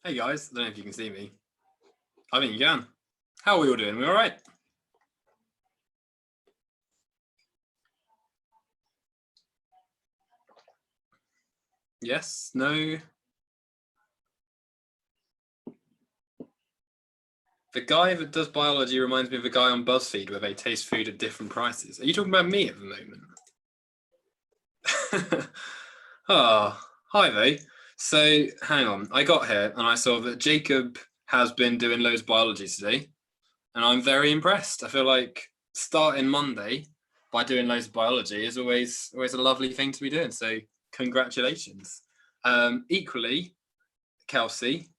Hey guys, I don't know if you can see me. I think you can. How are we all doing? We all right? Yes? No? The guy that does biology reminds me of the guy on BuzzFeed where they taste food at different prices. Are you talking about me at the moment? Hi there. So hang on, I got here and I saw that Jacob has been doing loads of biology today, and I'm very impressed. I feel like starting Monday by doing loads of biology is always a lovely thing to be doing. So congratulations. Equally, Kelsey,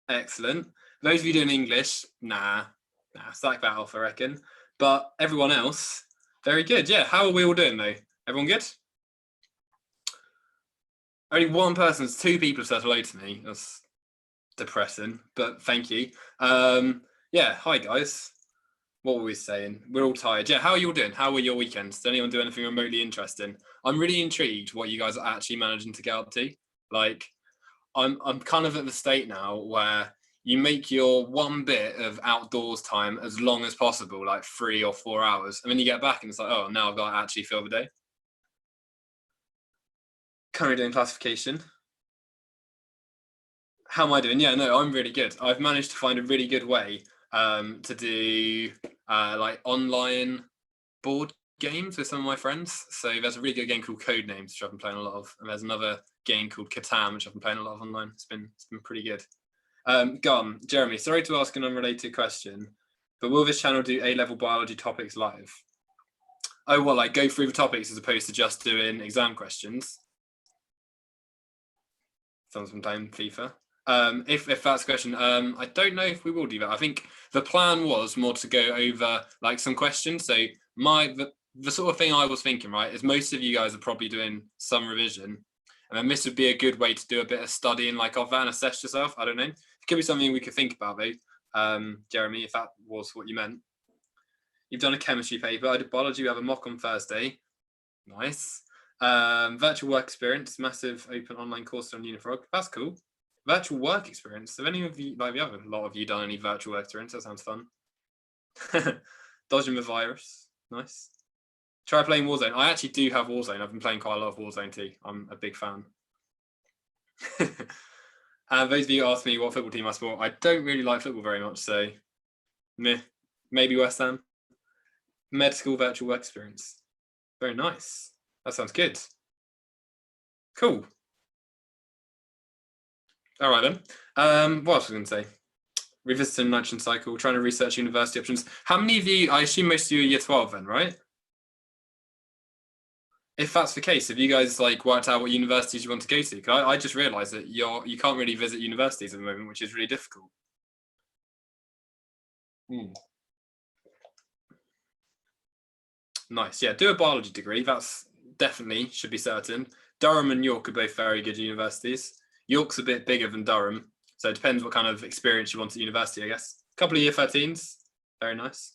excellent. Those of you doing English, nah, sack that off, I reckon. But everyone else, very good. Yeah, how are we all doing though? Everyone good? Only one person's two people said hello to me. That's depressing, but thank you. Yeah, hi guys. What were we saying? We're all tired. Yeah, how are you all doing? How were your weekends? Did anyone do anything remotely interesting? I'm really intrigued what you guys are actually managing to get up to. Like, I'm kind of at the state now where you make your one bit of outdoors time as long as possible, like 3 or 4 hours, and then you get back and it's like, oh, now I've got to actually fill the day. Currently doing classification. How am I doing? Yeah, no, I'm really good. I've managed to find a really good way to do like online board games with some of my friends. So there's a really good game called Codenames, which I've been playing a lot of, and there's another game called Catan, which I've been playing a lot of online. It's been pretty good. Jeremy, sorry to ask an unrelated question, but will this channel do A-level biology topics live? Oh, well, like go through the topics as opposed to just doing exam questions. Someone's been playing FIFA. If that's the question, I don't know if we will do that. I think the plan was more to go over like some questions. So the sort of thing I was thinking, right, is most of you guys are probably doing some revision, and then this would be a good way to do a bit of studying, like of that and assess yourself. I don't know. It could be something we could think about, though. Jeremy, if that was what you meant. You've done a chemistry paper. I did biology. We have a mock on Thursday. Nice. Virtual work experience, massive open online course on Unifrog. That's cool. Virtual work experience. Have any of you, like, have a lot of you done any virtual work experience? That sounds fun. Dodging the virus. Nice. Try playing Warzone. I actually do have Warzone. I've been playing quite a lot of Warzone too. I'm a big fan. And those of you who asked me what football team I support, I don't really like football very much, so meh. Maybe West Ham. Med school virtual work experience. Very nice. That sounds good. Cool. All right then. What else was I going to say? Revisiting nitrogen cycle, trying to research university options. How many of you, I assume most of you are year 12 then, right? If that's the case, have you guys like worked out what universities you want to go to? Because I just realized that you can't really visit universities at the moment, which is really difficult. Nice. Yeah, do a biology degree. That's definitely should be certain. Durham and York are both very good universities. York's a bit bigger than Durham, so it depends what kind of experience you want at university, I guess. A couple of year 13s, very nice.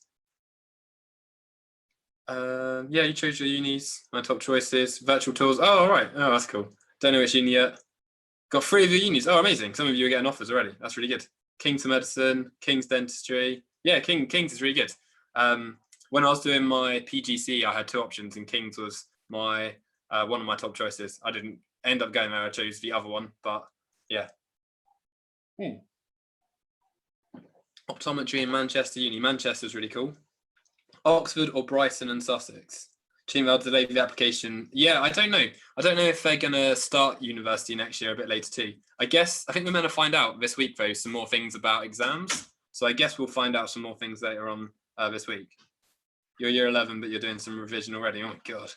Yeah, you chose your unis. My top choices, virtual tours. Oh, all right. Oh, that's cool. Don't know which uni yet. Got 3 of your unis. Oh, amazing. Some of you are getting offers already. That's really good. King's Medicine, King's Dentistry. Yeah, King's is really good. When I was doing my PGC, I had 2 options, and King's was my one of my top choices. I didn't end up going there. I chose the other one, but yeah. Optometry in Manchester Uni. Manchester's really cool. Oxford or Brighton and Sussex. They'll delay the application. Yeah, I don't know. I don't know if they're going to start university next year a bit later too. I think we're going to find out this week, though, some more things about exams. So I guess we'll find out some more things later on this week. You're year 11, but you're doing some revision already. Oh, my God.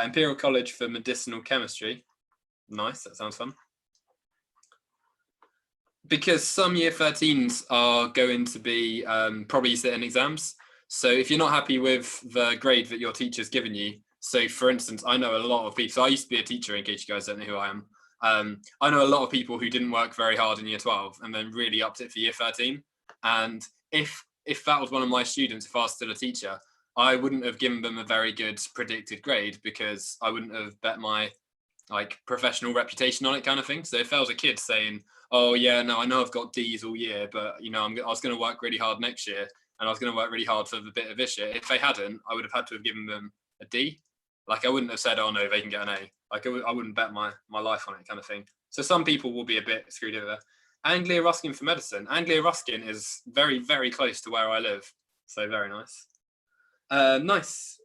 Imperial College for Medicinal Chemistry. Nice. That sounds fun. Because some year 13s are going to be probably sitting exams. So if you're not happy with the grade that your teacher's given you, so for instance, I know a lot of people, so I used to be a teacher, in case you guys don't know who I am. I know a lot of people who didn't work very hard in year 12 and then really upped it for year 13. And if that was one of my students, if I was still a teacher, I wouldn't have given them a very good predicted grade because I wouldn't have bet my like professional reputation on it, kind of thing. So if there was a kid saying, oh yeah, no, I know I've got D's all year, but you know, I was going to work really hard next year, and I was going to work really hard for the bit of this year. If they hadn't, I would have had to have given them a D. Like I wouldn't have said, oh no, they can get an A. Like I wouldn't bet my life on it, kind of thing. So some people will be a bit screwed over. Anglia Ruskin for medicine. Anglia Ruskin is very, very close to where I live. So very nice. Nice.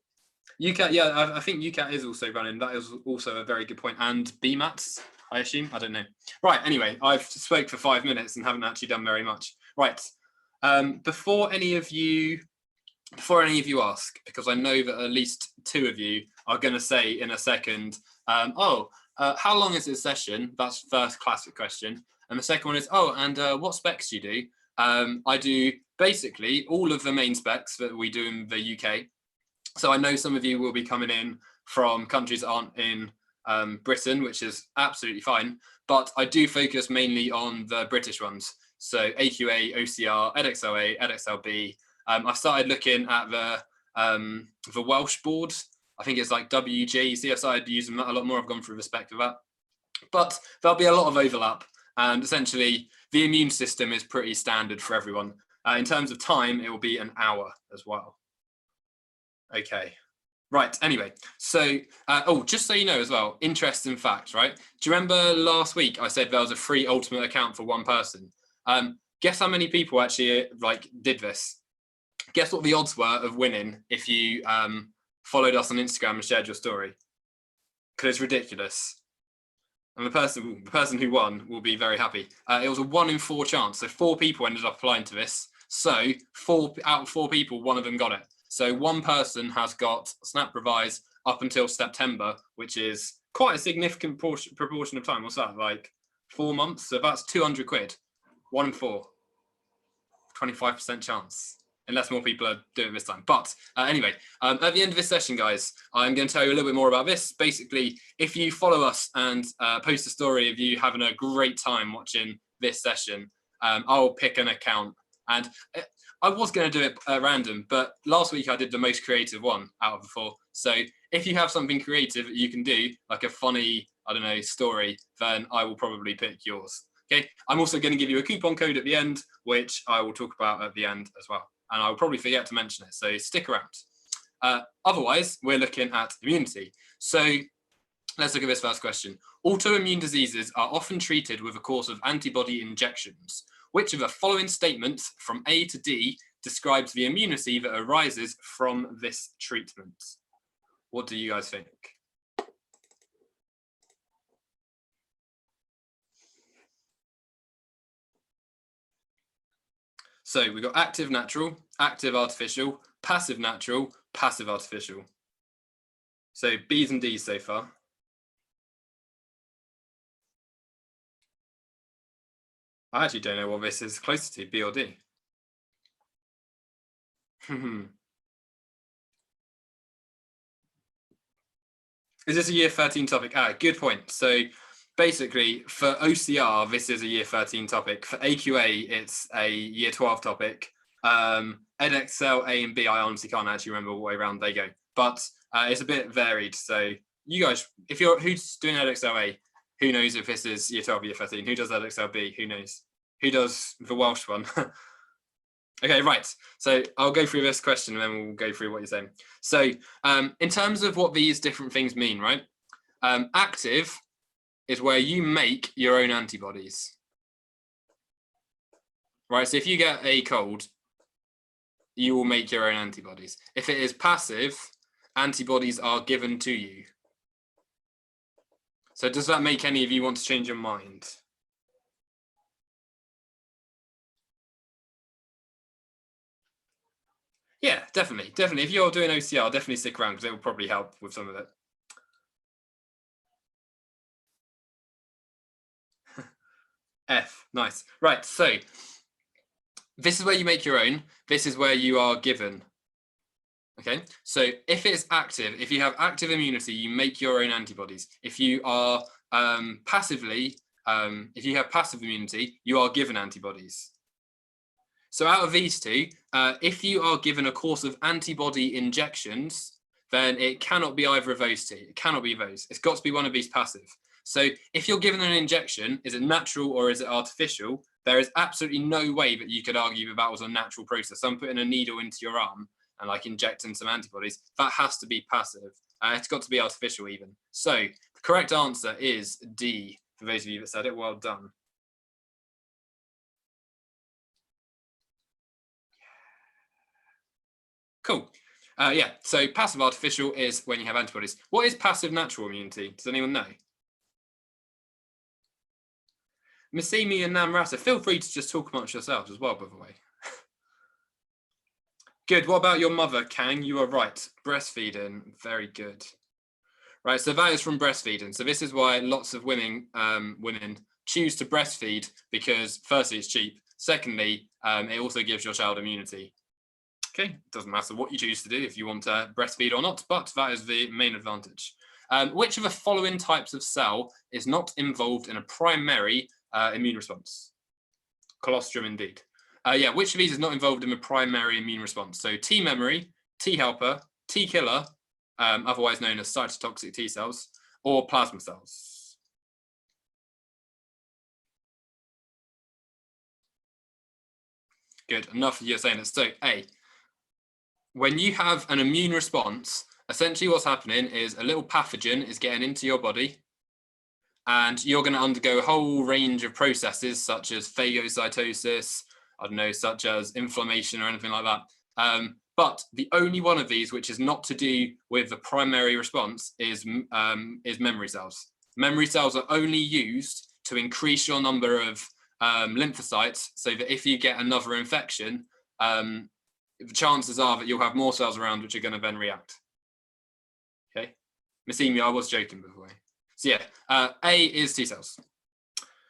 UCAT, yeah, I think UCAT is also running. That is also a very good point. And BMATs, I assume. I don't know. Right. Anyway, I've spoke for 5 minutes and haven't actually done very much. Right. Before any of you ask, because I know that at least 2 of you are going to say in a second, how long is this session? That's the first classic question. And the second one is, what specs do you do? I do basically all of the main specs that we do in the UK. So I know some of you will be coming in from countries that aren't in Britain, which is absolutely fine. But I do focus mainly on the British ones. So AQA, OCR, EdXLA, EdXLB. I've started looking at the Welsh board. I think it's like WJEC. I've started using that a lot more. I've gone through the spec of that. But there'll be a lot of overlap. And essentially, the immune system is pretty standard for everyone. In terms of time, it will be an hour as well. Okay, right, anyway, so, just so you know as well, interesting fact, right? Do you remember last week I said there was a free Ultimate account for one person? Guess how many people actually did this? Guess what the odds were of winning if you followed us on Instagram and shared your story? Because it's ridiculous. And the person who won will be very happy. It was a 1 in 4 chance, so 4 people ended up applying to this. So 4 out of 4 people, 1 of them got it. So 1 person has got Snap Revise up until September, which is quite a significant proportion of time. What's that, like 4 months? So that's 200 quid, 1 in 4, 25% chance, unless more people are doing it this time. But anyway, at the end of this session, guys, I'm going to tell you a little bit more about this. Basically, if you follow us and post a story of you having a great time watching this session, I'll pick an account. And I was going to do it random, but last week I did the most creative one out of the 4. So if you have something creative that you can do, like a funny, I don't know, story, then I will probably pick yours. Okay. I'm also going to give you a coupon code at the end, which I will talk about at the end as well. And I'll probably forget to mention it, so stick around. Otherwise, we're looking at immunity. So let's look at this first question. Autoimmune diseases are often treated with a course of antibody injections. Which of the following statements from A to D describes the immunity that arises from this treatment? What do you guys think? So we've got active natural, active artificial, passive natural, passive artificial. So B's and D's so far. I actually don't know what this is closer to, B or D. Is this a year 13 topic? Good point. So basically for OCR, this is a year 13 topic. For AQA, it's a year 12 topic. EdXL, A and B, I honestly can't actually remember what way around they go, but it's a bit varied. So you guys, who's doing EdXL, who knows if this is year 12, year 13? Who does EdXL, who knows? Who does the Welsh one? Okay, right. So I'll go through this question and then we'll go through what you're saying. So in terms of what these different things mean, right? Active is where you make your own antibodies. Right, so if you get a cold, you will make your own antibodies. If it is passive, antibodies are given to you. So does that make any of you want to change your mind? Yeah, definitely. If you're doing OCR, definitely stick around because it will probably help with some of it. F, nice. Right, so this is where you make your own. This is where you are given. Okay, so if it's active, if you have active immunity, you make your own antibodies. If you are if you have passive immunity, you are given antibodies. So out of these two, if you are given a course of antibody injections, then it cannot be either of those two. It cannot be those. It's got to be one of these passive. So if you're given an injection, is it natural or is it artificial? There is absolutely no way that you could argue that that was a natural process. I'm putting a needle into your arm and like injecting some antibodies. That has to be passive. It's got to be artificial even. So the correct answer is D, for those of you that said it. Well done. Cool. Yeah, so passive artificial is when you have antibodies. What is passive natural immunity? Does anyone know? Missimi and Namrata, feel free to just talk amongst yourselves as well, by the way. Good. What about your mother, Kang? You are right. Breastfeeding. Very good. Right. So that is from breastfeeding. So this is why lots of women choose to breastfeed, because firstly, it's cheap. Secondly, it also gives your child immunity. Okay. It doesn't matter what you choose to do if you want to breastfeed or not, but that is the main advantage. Which of the following types of cell is not involved in a primary immune response? Colostrum, indeed. Yeah, which of these is not involved in a primary immune response? So T memory, T helper, T killer, otherwise known as cytotoxic T cells, or plasma cells. Good, enough of you saying it. So A, when you have an immune response, essentially what's happening is a little pathogen is getting into your body, and you're going to undergo a whole range of processes such as phagocytosis, I don't know, such as inflammation or anything like that. But the only one of these which is not to do with the primary response is memory cells. Memory cells are only used to increase your number of lymphocytes, so that if you get another infection, the chances are that you'll have more cells around which are going to then react. Okay, Missimi, I was joking by the way. So yeah, A is T cells.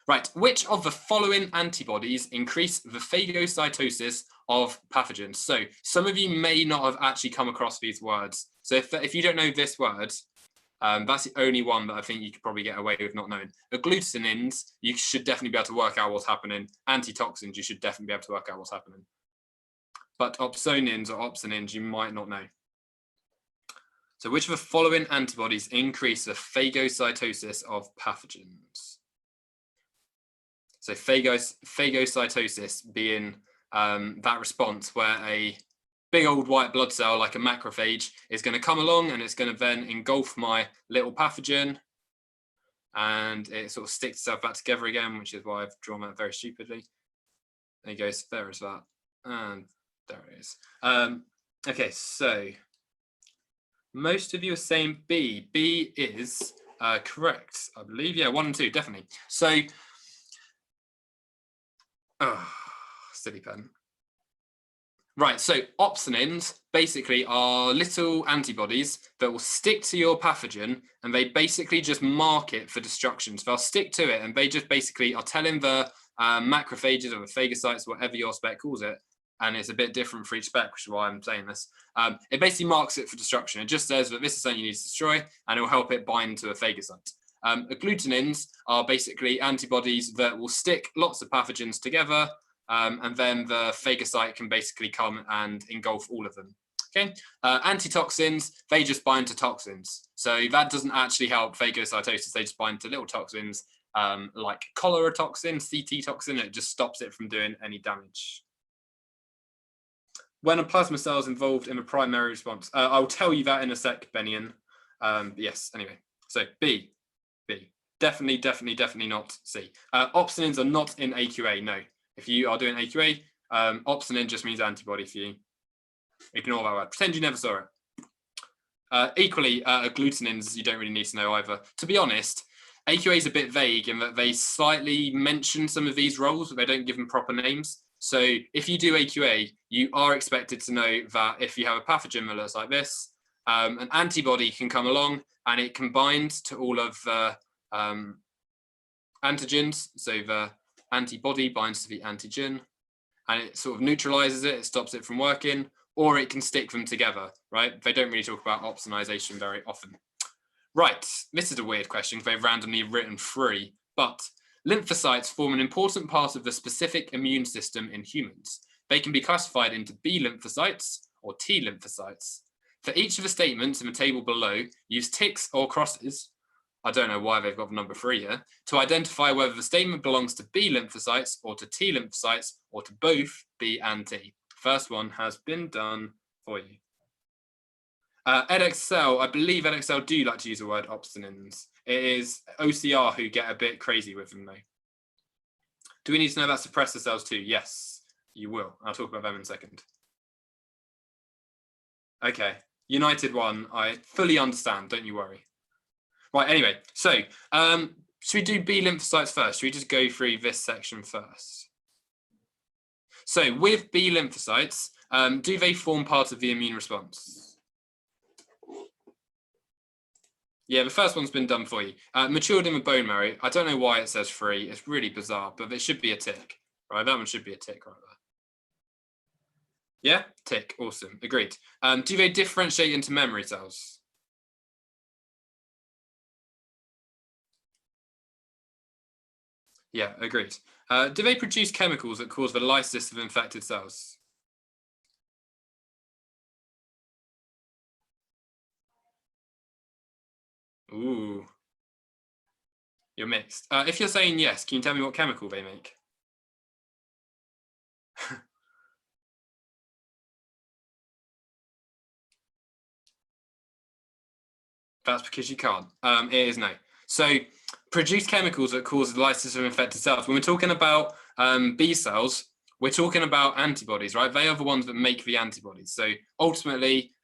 Right, which of the following antibodies increase the phagocytosis of pathogens? So some of you may not have actually come across these words. So if you don't know this word, that's the only one that I think you could probably get away with not knowing. Agglutinins, you should definitely be able to work out what's happening. Antitoxins, you should definitely be able to work out what's happening. But opsonins or opsonins, you might not know. So which of the following antibodies increase the phagocytosis of pathogens? So phagocytosis being that response where a big old white blood cell like a macrophage is going to come along and it's going to then engulf my little pathogen, and it sort of sticks itself back together again, which is why I've drawn that very stupidly. There you go, there is that, and there it is. Okay, so most of you are saying B. B is correct, I believe. Yeah, 1 and 2, definitely. So, silly pen. Right, so opsonins basically are little antibodies that will stick to your pathogen, and they basically just mark it for destruction. So they'll stick to it, and they just basically are telling the macrophages or the phagocytes, whatever your spec calls it, and it's a bit different for each spec, which is why I'm saying this. It basically marks it for destruction. It just says that this is something you need to destroy, and it will help it bind to a phagocyte. Agglutinins are basically antibodies that will stick lots of pathogens together, and then the phagocyte can basically come and engulf all of them. Okay, antitoxins, they just bind to toxins. So that doesn't actually help phagocytosis. They just bind to little toxins like cholera toxin, CT toxin. It just stops it from doing any damage. When a plasma cell is involved in a primary response, I'll tell you that in a sec, Benian. Yes, anyway, so B. Definitely not C. Opsonins are not in AQA, no. If you are doing AQA, opsonin just means antibody for you. Ignore that word. Pretend you never saw it. Equally, agglutinins, you don't really need to know either. To be honest, AQA is a bit vague in that they slightly mention some of these roles, but they don't give them proper names. So if you do AQA, you are expected to know that if you have a pathogen that looks like this, an antibody can come along and it can bind to all of the antigens. So the antibody binds to the antigen and it sort of neutralizes it, it stops it from working, or it can stick them together, right? They don't really talk about opsonization very often. Right, this is a weird question because they've randomly written 3, but lymphocytes form an important part of the specific immune system in humans. They can be classified into B lymphocytes or T lymphocytes. For each of the statements in the table below, use ticks or crosses I don't know why they've got the number 3 here, to identify whether the statement belongs to B lymphocytes or to T lymphocytes or to both B and T. First one has been done for you. Edexcel, I believe Edexcel do like to use the word obstinins. It is OCR who get a bit crazy with them though. Do we need to know about suppressor cells too? Yes, you will. I'll talk about them in a second. Okay, United one, I fully understand, don't you worry. Right, anyway, so should we do B lymphocytes first? Should we just go through this section first? So with B lymphocytes, do they form part of the immune response? Yeah, the first one's been done for you. Matured in the bone marrow. I don't know why it says 3. It's really bizarre, but it should be a tick. Right, that one should be a tick right there. Yeah, tick. Awesome. Agreed. Do they differentiate into memory cells? Yeah, agreed. Do they produce chemicals that cause the lysis of infected cells? Ooh. You're mixed. If you're saying yes, can you tell me what chemical they make? That's because you can't. It is no. So produce chemicals that cause the lysis of infected cells. When we're talking about B cells, we're talking about antibodies, right? They are the ones that make the antibodies. So ultimately,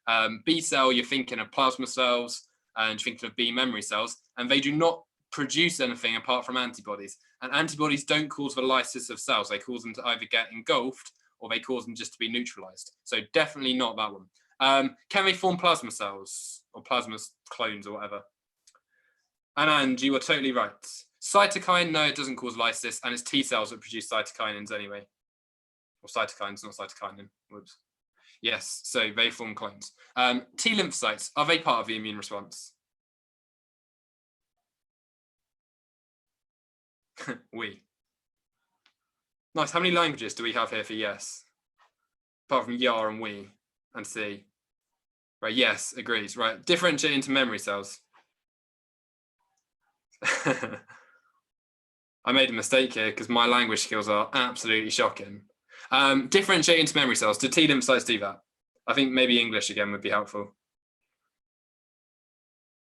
B cell, you're thinking of plasma cells and you're thinking of B memory cells, and they do not produce anything apart from antibodies. And antibodies don't cause the lysis of cells. They cause them to either get engulfed or they cause them just to be neutralized. So definitely not that one. Can they form plasma cells or plasma clones or whatever? And you were totally right. Cytokine, no, it doesn't cause lysis, and it's T cells that produce cytokinins anyway. Or cytokines, not cytokinin. Whoops. Yes, so they form clones. T lymphocytes, are they part of the immune response? We. Nice. How many languages do we have here for yes? Apart from ya and we and C. Right, yes, agrees. Right, differentiate into memory cells. I made a mistake here because my language skills are absolutely shocking. Differentiate into memory cells. Do T lymphocytes do that? I think maybe English again would be helpful.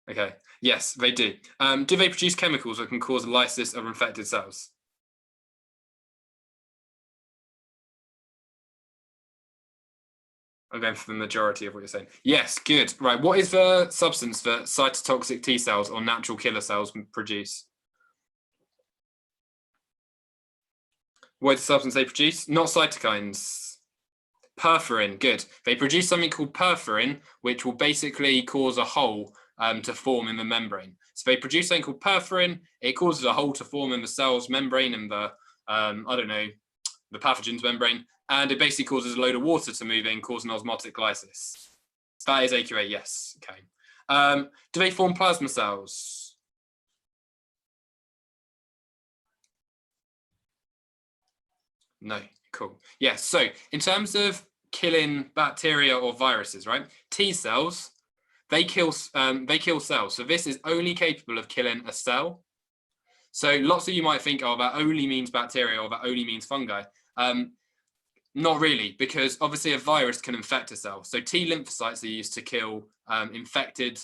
Okay, yes, they do. Do they produce chemicals that can cause lysis of infected cells? I'm going for the majority of what you're saying. Yes, good. Right, what is the substance that cytotoxic T cells or natural killer cells produce? What is the substance they produce? Not cytokines. Perforin, good. They produce something called perforin, which will basically cause a hole to form in the membrane. So they produce something called perforin. It causes a hole to form in the cell's membrane and the, I don't know, the pathogen's membrane. And it basically causes a load of water to move in, causing osmotic lysis. That is AQA, yes. Okay. Do they form plasma cells? No. Cool. Yes. So in terms of killing bacteria or viruses, right? T cells, they kill cells. So this is only capable of killing a cell. So lots of you might think, oh, that only means bacteria or that only means fungi. Not really, because obviously a virus can infect a cell. So T lymphocytes are used to kill infected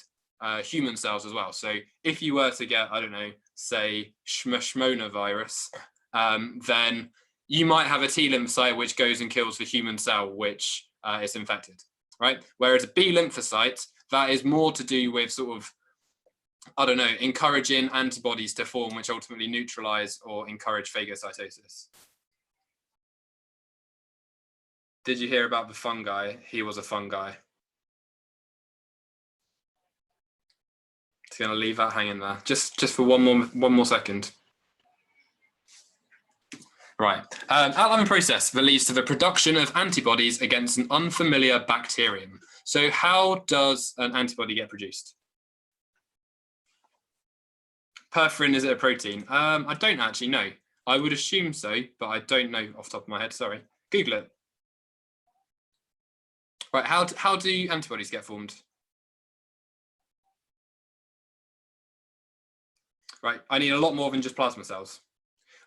human cells as well. So if you were to get, I don't know, say Shmona virus, then you might have a T lymphocyte which goes and kills the human cell which is infected, right? Whereas a B lymphocyte, that is more to do with sort of, I don't know, encouraging antibodies to form which ultimately neutralize or encourage phagocytosis. Did you hear about the fungi? He was a fungi. Just going to leave that hanging there, just for one more second. Right. Outline process that leads to the production of antibodies against an unfamiliar bacterium. So how does an antibody get produced? Perforin, is it a protein? I don't actually know. I would assume so, but I don't know off the top of my head, sorry. Google it. Right, how do antibodies get formed? Right, I need a lot more than just plasma cells.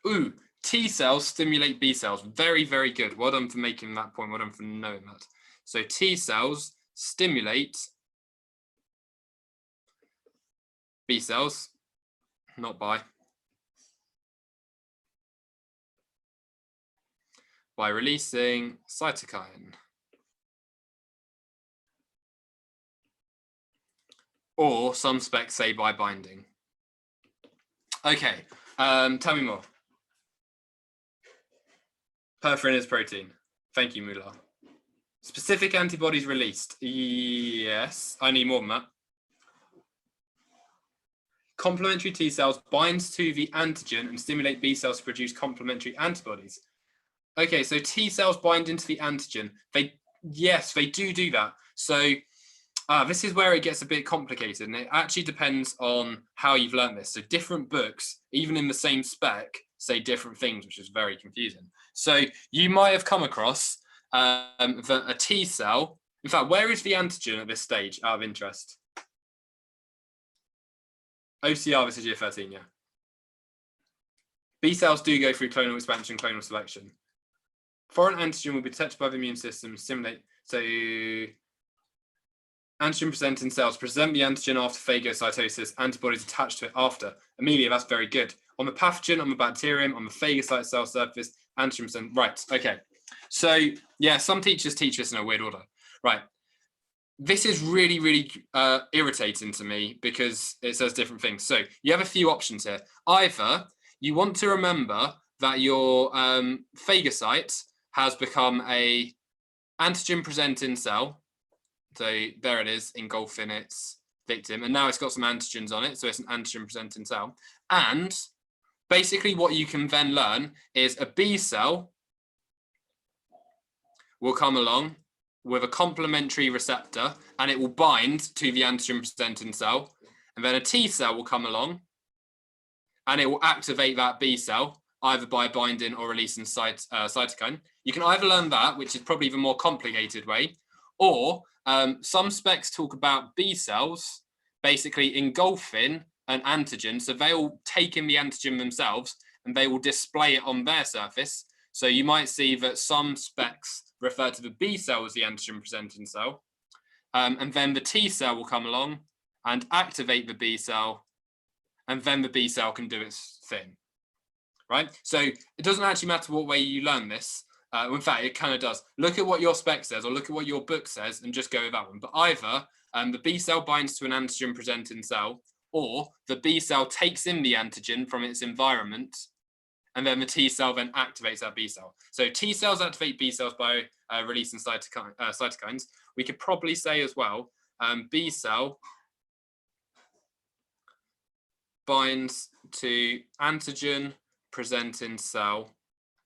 Ooh, T cells stimulate B cells. Very, very good. Well done for making that point. Well done for knowing that. So T cells stimulate B cells, not by releasing cytokine. Or some specs say by binding. Okay, tell me more. Perforin is protein. Thank you, Mullah. Specific antibodies released. Yes, I need more than that. Complementary T cells binds to the antigen and stimulate B cells to produce complementary antibodies. Okay, so T cells bind into the antigen. Yes, they do that. So this is where it gets a bit complicated, and it actually depends on how you've learned this. So different books, even in the same spec, say different things, which is very confusing. So you might have come across that a T cell, in fact, where is the antigen at this stage, out of interest? OCR, this is year 13, yeah. B cells do go through clonal expansion, clonal selection. Foreign antigen will be detected by the immune system, stimulate. So antigen presenting cells present the antigen after phagocytosis, antibodies attached to it after. Amelia, that's very good. On the pathogen, on the bacterium, on the phagocyte cell surface, antigen present. Right, okay. So yeah, some teachers teach this in a weird order. Right. This is really, really irritating to me because it says different things. So you have a few options here. Either you want to remember that your phagocyte has become a antigen presenting cell. So there it is, engulfing its victim. And now it's got some antigens on it. So it's an antigen presenting cell. And basically what you can then learn is a B cell will come along with a complementary receptor and it will bind to the antigen presenting cell. And then a T cell will come along and it will activate that B cell either by binding or releasing cytokine. You can either learn that, which is probably the more complicated way, or some specs talk about B cells basically engulfing an antigen. So they'll take in the antigen themselves and they will display it on their surface. So you might see that some specs refer to the B cell as the antigen presenting cell. And then the T cell will come along and activate the B cell. And then the B cell can do its thing, right? So it doesn't actually matter what way you learn this. In fact, it kind of does. Look at what your spec says or look at what your book says and just go with that one. But either the B cell binds to an antigen presenting cell or the B cell takes in the antigen from its environment and then the T cell then activates that B cell. So T cells activate B cells by releasing cytokines. We could probably say as well, B cell binds to antigen presenting cell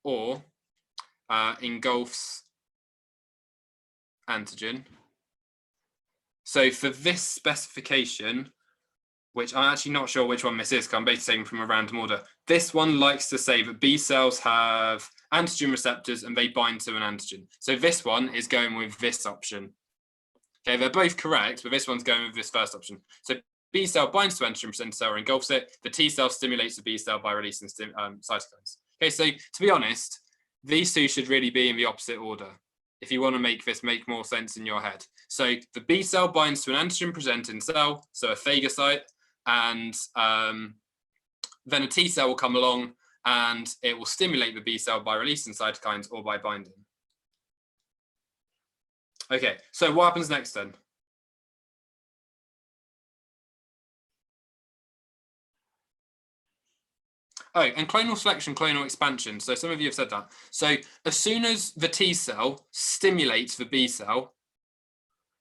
or engulfs antigen. So for this specification, which I'm actually not sure which one this is, because I'm basically saying from a random order. This one likes to say that B cells have antigen receptors and they bind to an antigen. So this one is going with this option. Okay, they're both correct, but this one's going with this first option. So B cell binds to antigen presenting cell or engulfs it. The T cell stimulates the B cell by releasing cytokines. Okay, so to be honest, these two should really be in the opposite order if you want to make this make more sense in your head. So the B cell binds to an antigen presenting cell, so a phagocyte, and then a T cell will come along and it will stimulate the B cell by releasing cytokines or by binding. Okay, so what happens next then? Oh, and clonal selection, clonal expansion. So some of you have said that. So as soon as the T cell stimulates the B cell,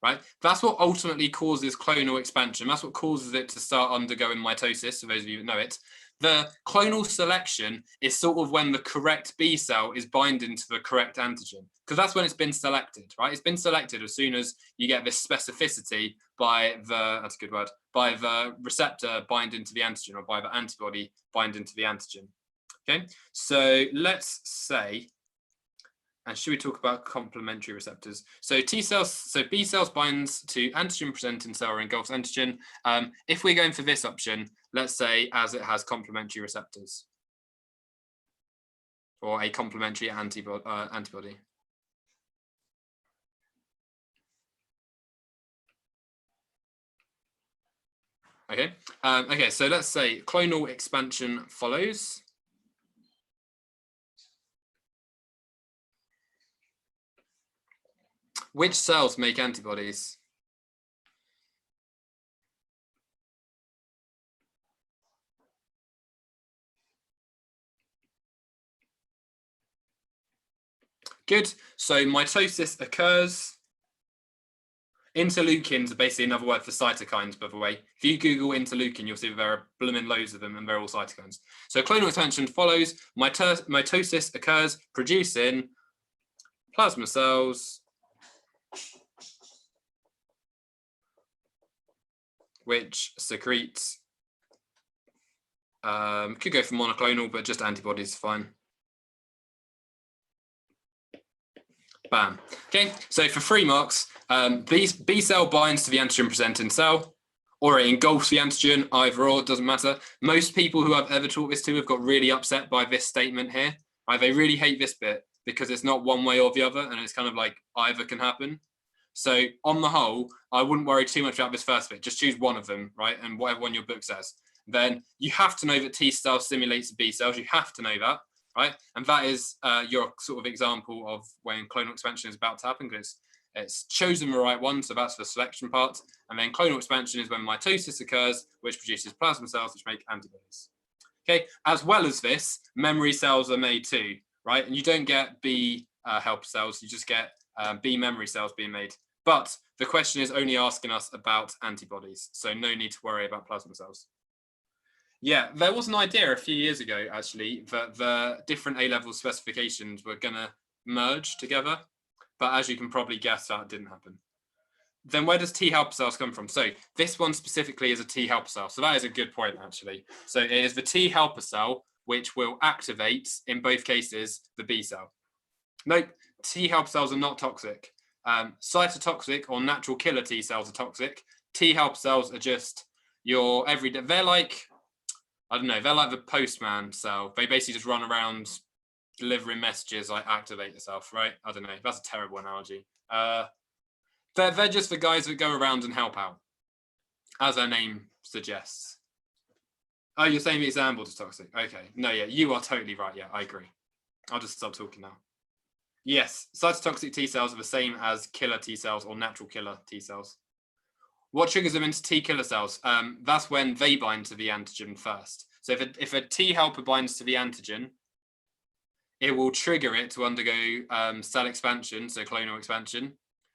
right, that's what ultimately causes clonal expansion. That's what causes it to start undergoing mitosis, for those of you that know it. The clonal selection is sort of when the correct B cell is binding to the correct antigen, because that's when it's been selected, right? It's been selected as soon as you get this specificity by the, that's a good word, by the receptor binding to the antigen or by the antibody binding to the antigen. Okay, so let's say And should we talk about complementary receptors? So T cells, so B cells binds to antigen presenting cell or engulfs antigen. If we're going for this option, let's say as it has complementary receptors or a complementary antibody. Okay. Okay, so let's say clonal expansion follows. Which cells make antibodies? Good. So mitosis occurs. Interleukins are basically another word for cytokines, by the way. If you Google interleukin, you'll see there are blooming loads of them, and they're all cytokines. So clonal expansion follows. Mitosis occurs, producing plasma cells, which secrete, could go for monoclonal, but just antibodies is fine. Bam. Okay, so for 3 marks, B cell binds to the antigen presenting cell, or it engulfs the antigen, either or, it doesn't matter. Most people who I've ever taught this to have got really upset by this statement here. Right? They really hate this bit because it's not one way or the other, and it's kind of like either can happen. So on the whole, I wouldn't worry too much about this first bit. Just choose one of them, right? And whatever one your book says. Then you have to know that T cell stimulates B cells. You have to know that. Right, and that is your sort of example of when clonal expansion is about to happen, because it's chosen the right one, so that's the selection part. And then clonal expansion is when mitosis occurs, which produces plasma cells, which make antibodies. Okay, as well as this, memory cells are made too, right? And you don't get B helper cells, you just get B memory cells being made. But the question is only asking us about antibodies, so no need to worry about plasma cells. Yeah, there was an idea a few years ago, actually, that the different A-level specifications were going to merge together. But as you can probably guess, that didn't happen. Then where does T helper cells come from? So this one specifically is a T helper cell. So that is a good point, actually. So it is the T helper cell which will activate, in both cases, the B cell. Nope, T helper cells are not toxic. Cytotoxic or natural killer T cells are toxic. T helper cells are just your everyday, they're like, I don't know, they're like the postman cell. They basically just run around delivering messages like activate yourself, right? I don't know. That's a terrible analogy. They're just the guys that go around and help out, as their name suggests. Oh, you're saying the example is toxic. Okay. No, yeah, you are totally right. Yeah, I agree. I'll just stop talking now. Yes, cytotoxic T cells are the same as killer T cells or natural killer T cells. What triggers them into T killer cells? That's when they bind to the antigen first. So if a T helper binds to the antigen, it will trigger it to undergo cell expansion, so clonal expansion,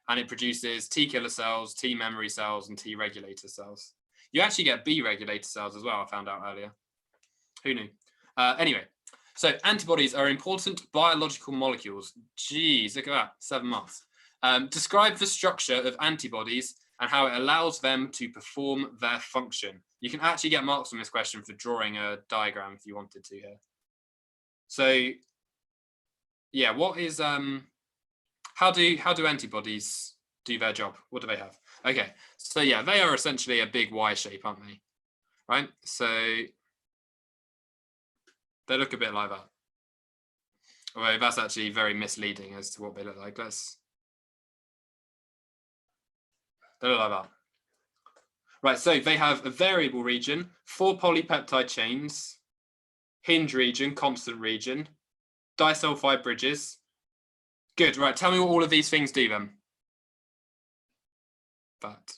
and it produces T killer cells, T memory cells, and T regulator cells. You actually get B regulator cells as well, I found out earlier. Who knew? Anyway, so antibodies are important biological molecules. Geez, look at that, 7 marks. Describe the structure of antibodies and how it allows them to perform their function. You can actually get marks on this question for drawing a diagram if you wanted to here. So, yeah, what is how do antibodies do their job? What do they have? Okay, so yeah, they are essentially a big Y shape, aren't they? Right? So they look a bit like that. Although that's actually very misleading as to what they look like. They look like that. Right, so they have a variable region, 4 polypeptide chains, hinge region, constant region, disulfide bridges. Good, right, tell me what all of these things do then. That.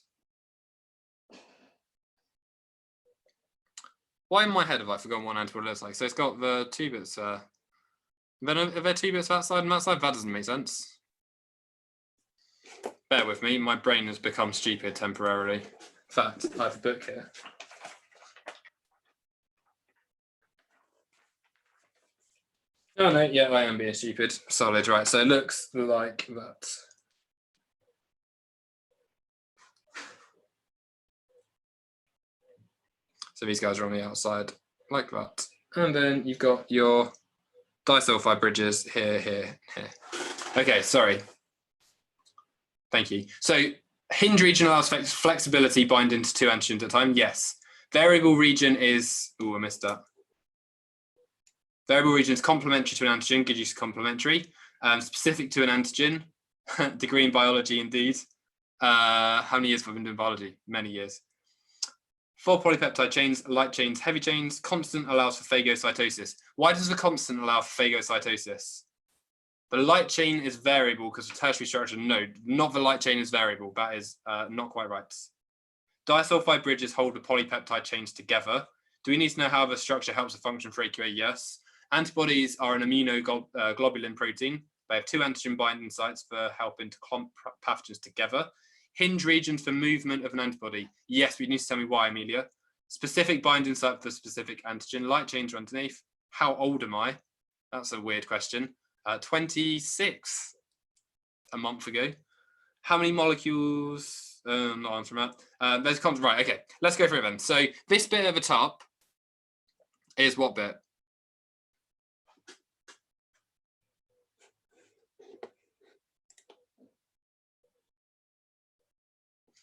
Why in my head have I forgotten what an antibody looks like? So it's got the 2 bits. Then are there 2 bits that side and that side? That doesn't make sense. Bear with me, my brain has become stupid temporarily. In fact, I have a book here. Oh no, yeah, I am being stupid. Solid, right, so it looks like that. So these guys are on the outside, like that. And then you've got your disulfide bridges here, here, here. Okay, sorry. Thank you. So hinge region allows flexibility binding to two antigens at a time. Yes. Variable region is, oh, I missed that. Variable region is complementary to an antigen, gives you complementary. Specific to an antigen, degree in biology indeed. How many years have I been doing biology? Many years. 4 polypeptide chains, light chains, heavy chains. Constant allows for phagocytosis. Why does the constant allow for phagocytosis? The light chain is variable because of tertiary structure. No, not the light chain is variable. That is not quite right. Disulfide bridges hold the polypeptide chains together. Do we need to know how the structure helps the function for AQA? Yes. Antibodies are an immunoglobulin protein. They have 2 antigen binding sites for helping to clump pathogens together. Hinge regions for movement of an antibody. Yes, we need to tell me why, Amelia. Specific binding site for the specific antigen. Light chains are underneath. How old am I? That's a weird question. 26 a month ago. How many molecules? Not answering that. There's constant. Right, okay. Let's go through it then. So this bit at the top is what bit?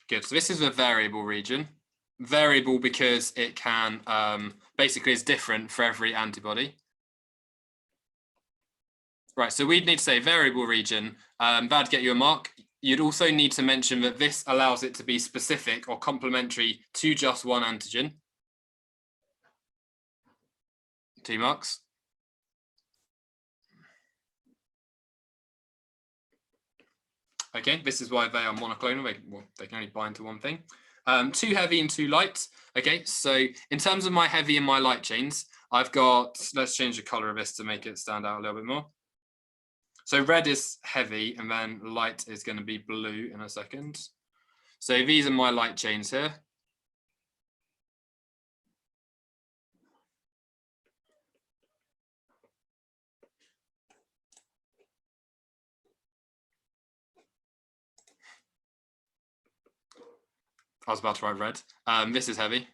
Good. So this is a variable region. Variable because it can basically is different for every antibody. Right, so we'd need to say variable region. That'd get you a mark. You'd also need to mention that this allows it to be specific or complementary to just one antigen. 2 marks. Okay, this is why they are monoclonal. They can only bind to one thing. 2 heavy and 2 light. Okay, so in terms of my heavy and my light chains, I've got, let's change the color of this to make it stand out a little bit more. So red is heavy and then light is going to be blue in a second. So these are my light chains here. I was about to write red. This is heavy.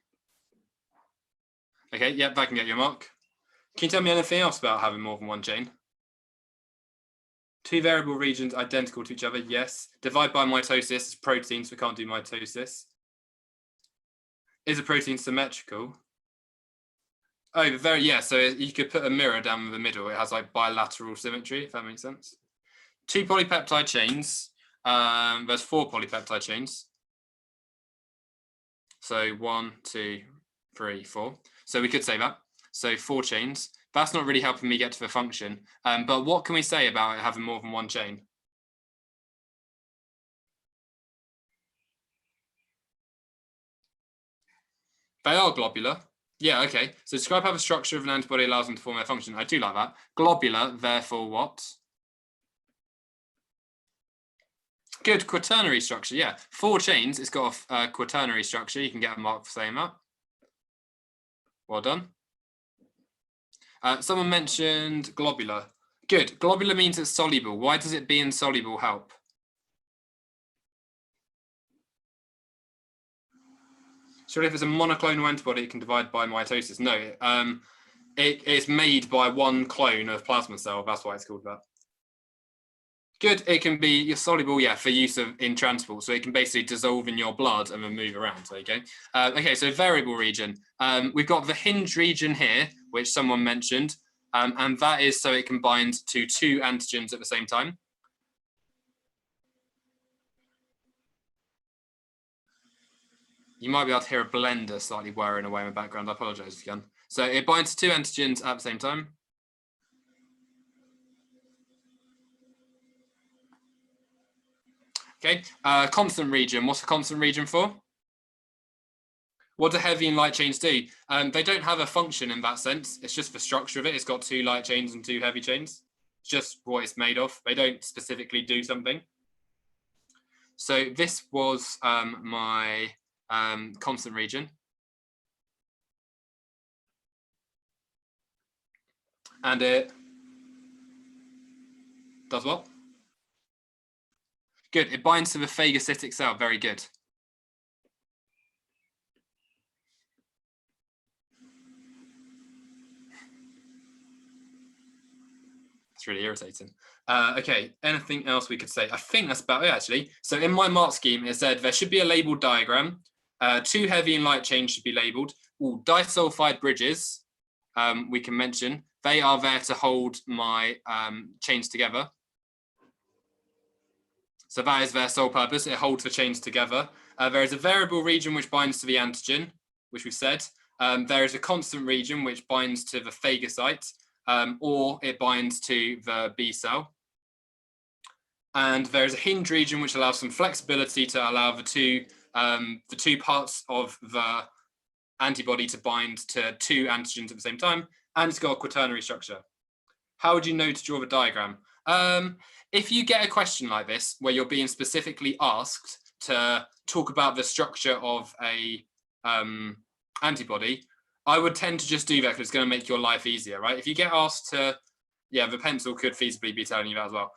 Okay, yep, that can get you a mark. Can you tell me anything else about having more than one chain? 2 variable regions identical to each other, yes. Divide by mitosis is protein, so we can't do mitosis. Is a protein symmetrical? Oh, yeah, so you could put a mirror down the middle. It has like bilateral symmetry, if that makes sense. 2 polypeptide chains. There's 4 polypeptide chains. So 1, 2, 3, 4. So we could say that. So 4 chains. That's not really helping me get to the function. But what can we say about it having more than one chain? They are globular. Yeah, okay. So describe how the structure of an antibody allows them to form their function. I do like that. Globular, therefore what? Good, quaternary structure, yeah. 4 chains, it's got a quaternary structure. You can get a mark for saying that. Well done. Someone mentioned globular. Good, globular means it's soluble. Why does it be insoluble help? Surely if it's a monoclonal antibody, it can divide by mitosis. No, it's made by one clone of plasma cell. That's why it's called that. Good. It can be soluble, yeah, for use in transport. So it can basically dissolve in your blood and then move around. So, okay. Okay, so variable region. We've got the hinge region here, which someone mentioned, and that is so it can bind to 2 antigens at the same time. You might be able to hear a blender slightly whirring away in the background. I apologize again. So it binds to 2 antigens at the same time. Okay, constant region. What's the constant region for? What do heavy and light chains do? They don't have a function in that sense. It's just the structure of it. It's got 2 light chains and 2 heavy chains. It's just what it's made of. They don't specifically do something. So this was my constant region. And it does what? Good. It binds to the phagocytic cell. Very good. It's really irritating. Okay, anything else we could say? I think that's about it, actually. So in my mark scheme, it said there should be a labeled diagram. 2 heavy and light chains should be labeled. All disulfide bridges, we can mention. They are there to hold my chains together. So that is their sole purpose. It holds the chains together. There is a variable region which binds to the antigen, which we said. There is a constant region which binds to the phagocyte, or it binds to the B cell. And there is a hinge region which allows some flexibility to allow the two parts of the antibody to bind to 2 antigens at the same time, and it's got a quaternary structure. How would you know to draw the diagram? If you get a question like this, where you're being specifically asked to talk about the structure of a antibody, I would tend to just do that because it's going to make your life easier, right? If you get asked to, yeah, the pencil could feasibly be telling you that as well.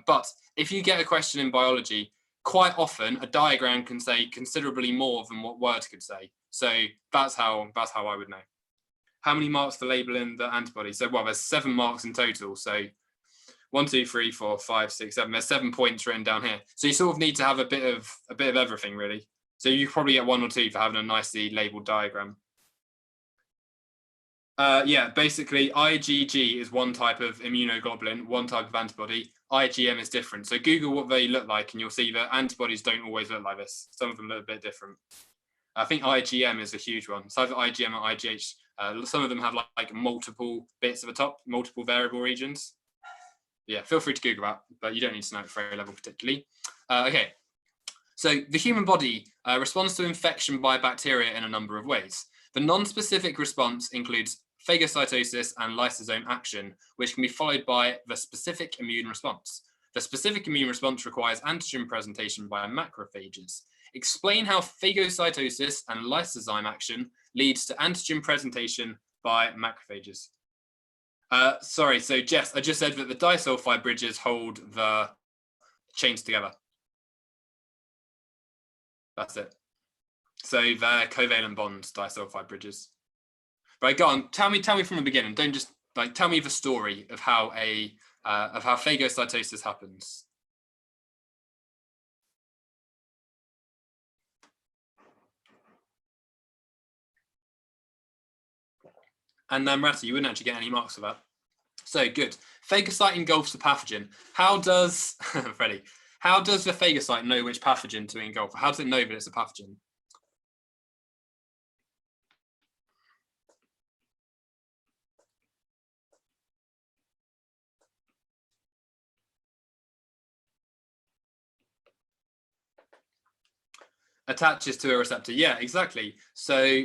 But if you get a question in biology, quite often a diagram can say considerably more than what words could say. So that's how I would know. How many marks for labeling the antibody? So well, there's 7 marks in total. So 1, 2, 3, 4, 5, 6, 7. There's 7 points written down here. So you sort of need to have a bit of everything, really. So you probably get 1 or 2 for having a nicely labeled diagram. Yeah, basically IgG is one type of immunoglobulin, one type of antibody. IgM is different. So Google what they look like and you'll see that antibodies don't always look like this. Some of them look a bit different. I think IgM is a huge one. So either IgM or IgH. Some of them have like multiple bits at the top, multiple variable regions. Yeah, feel free to Google that, but you don't need to know at very level particularly. Okay, so the human body responds to infection by bacteria in a number of ways. The non-specific response includes phagocytosis and lysosome action, which can be followed by the specific immune response. The specific immune response requires antigen presentation by macrophages. Explain how phagocytosis and lysosome action leads to antigen presentation by macrophages. Sorry, so Jess, I just said that the disulfide bridges hold the chains together. That's it. So they're covalent bonds, disulfide bridges. Right, go on. Tell me from the beginning. Don't just like tell me the story of how phagocytosis happens. And then Rata, you wouldn't actually get any marks for that. So good. Phagocyte engulfs the pathogen. How does Freddie? How does the phagocyte know which pathogen to engulf? How does it know that it's a pathogen? Attaches to a receptor. Yeah, exactly. So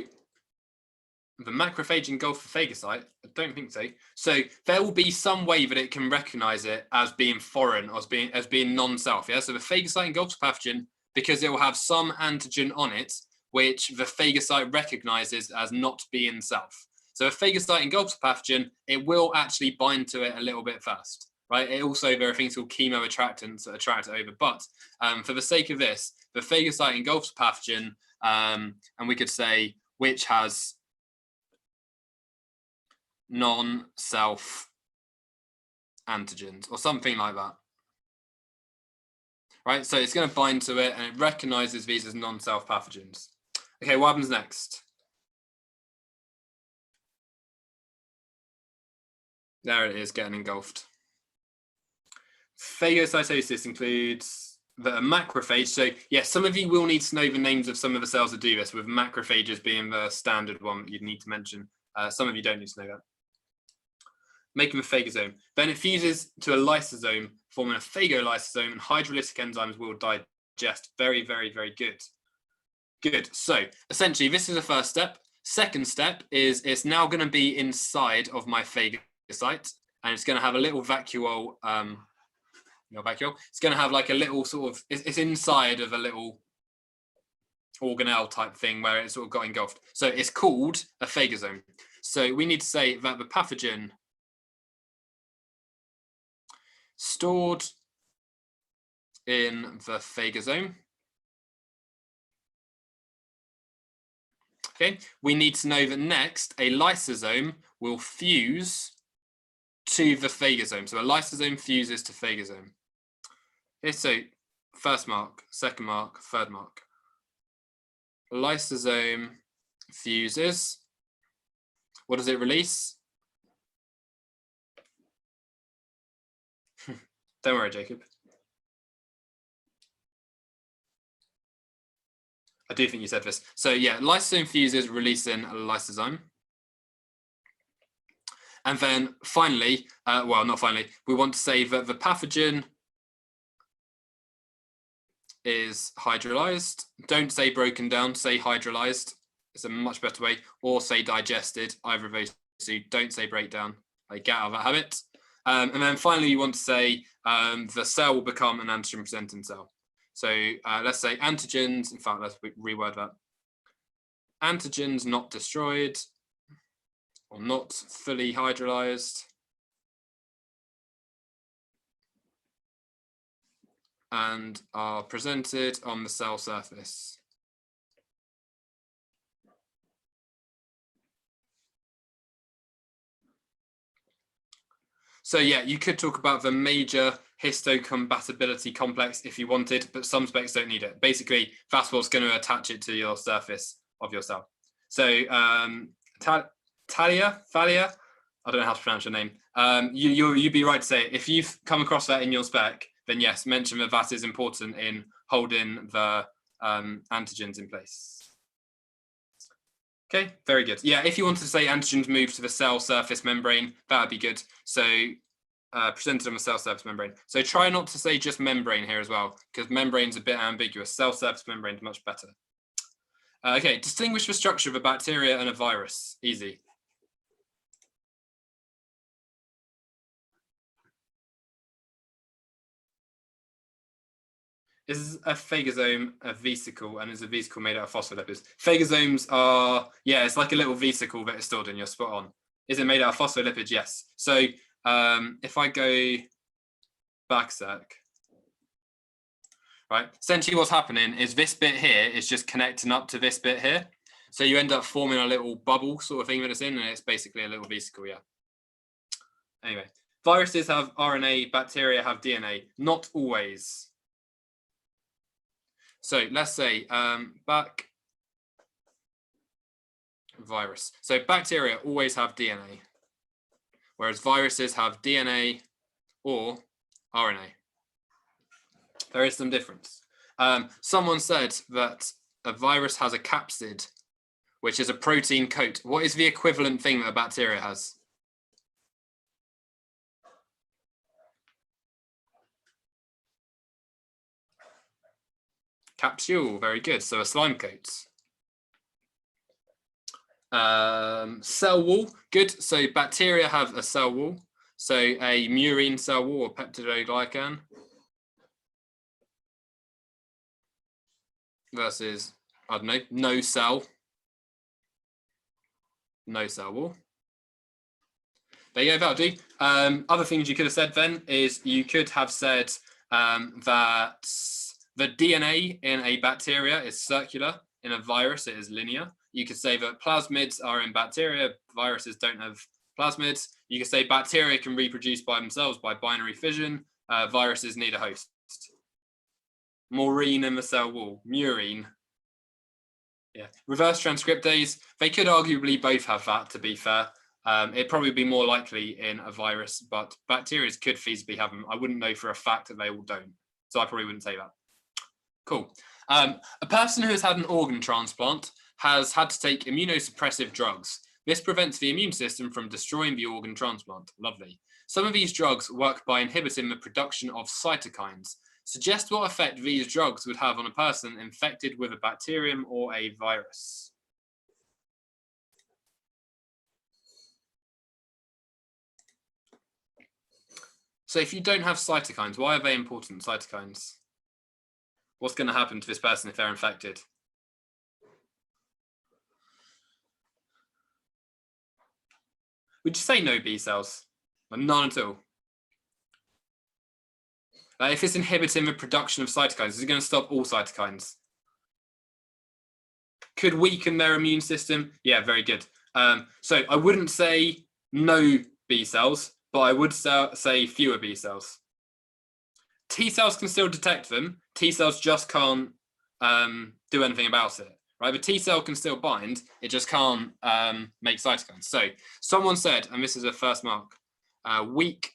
the macrophage engulf the phagocyte? I don't think so. So there will be some way that it can recognize it as being foreign or as being non-self. Yeah. So the phagocyte engulfs the pathogen because it will have some antigen on it which the phagocyte recognizes as not being self. So if phagocyte engulfs the pathogen, it will actually bind to it a little bit first, right? It also, there are things called chemoattractants that attract it over. But for the sake of this, the phagocyte engulfs the pathogen, and we could say which has non-self antigens or something like that, right? So it's going to bind to it and it recognizes these as non-self pathogens. Okay, what happens next? There it is, getting engulfed. Phagocytosis includes the macrophage. So yes, some of you will need to know the names of some of the cells that do this, with macrophages being the standard one that you'd need to mention. Some of you don't need to know that. Making a phagosome. Then it fuses to a lysosome, forming a phagolysosome, and hydrolytic enzymes will digest. Very, very, very good. Good. So essentially, this is the first step. Second step is it's now going to be inside of my phagocyte, and it's going to have a little vacuole. It's going to have like a little sort of. It's inside of a little organelle type thing where it sort of got engulfed. So it's called a phagosome. So we need to say that the pathogen stored in the phagosome. Okay, we need to know that next a lysosome will fuse to the phagosome. So a lysosome fuses to phagosome. Okay, so first mark, second mark, third mark. Lysosome fuses. What does it release? Don't worry, Jacob. I do think you said this. So yeah, lysosome fuses, releasing a lysosome. And then finally, well, not finally, we want to say that the pathogen is hydrolyzed. Don't say broken down, say hydrolyzed. It's a much better way. Or say digested, either of those two. Don't say breakdown. Like, get out of that habit. And then finally, you want to say the cell will become an antigen-presenting cell. So let's say antigens, in fact, let's reword that. Antigens not destroyed or not fully hydrolyzed and are presented on the cell surface. So yeah, you could talk about the major histocompatibility complex if you wanted, but some specs don't need it. Basically, that's what's going to attach it to your surface of your cell. So Thalia, I don't know how to pronounce your name. You'd be right to say it. If you've come across that in your spec, then yes, mention that that is important in holding the antigens in place. Okay, very good. Yeah, if you wanted to say antigens move to the cell surface membrane, that would be good. So presented on the cell surface membrane. So try not to say just membrane here as well, because membrane's a bit ambiguous. Cell surface membrane is much better. Okay, distinguish the structure of a bacteria and a virus. Easy. Is a phagosome a vesicle, and is a vesicle made out of phospholipids? Phagosomes are, yeah, it's like a little vesicle that is stored in. You're spot on. Is it made out of phospholipids? Yes. So if I go back a sec, right, essentially what's happening is this bit here is just connecting up to this bit here. So you end up forming a little bubble sort of thing that it's in, and it's basically a little vesicle, yeah. Anyway, viruses have RNA, bacteria have DNA. Not always. So let's say back virus. So bacteria always have DNA, whereas viruses have DNA or RNA. There is some difference. Someone said that a virus has a capsid, which is a protein coat. What is the equivalent thing that a bacteria has? Capsule, very good. So a slime coat. Cell wall, good. So bacteria have a cell wall. So a murine cell wall or peptidoglycan versus, I don't know, no cell wall. There you go, that'll do. Other things you could have said then is you could have said that the DNA in a bacteria is circular, in a virus it is linear. You could say that plasmids are in bacteria, viruses don't have plasmids. You could say bacteria can reproduce by themselves by binary fission, viruses need a host. Maureen in the cell wall, murine. Yeah, reverse transcriptase, they could arguably both have that, to be fair. It'd probably be more likely in a virus, but bacteria could feasibly have them. I wouldn't know for a fact that they all don't, so I probably wouldn't say that. Cool. A person who has had an organ transplant has had to take immunosuppressive drugs. This prevents the immune system from destroying the organ transplant. Lovely. Some of these drugs work by inhibiting the production of cytokines. Suggest what effect these drugs would have on a person infected with a bacterium or a virus. So if you don't have cytokines, why are they important, cytokines? What's going to happen to this person if they're infected? Would you say no B cells? None at all. If it's inhibiting the production of cytokines, is it going to stop all cytokines? Could weaken their immune system? Yeah, very good. So I wouldn't say no B cells, but I would say fewer B cells. T cells can still detect them. T cells just can't do anything about it, right? But T cell can still bind. It just can't make cytokines. So someone said, and this is a first mark, weaker,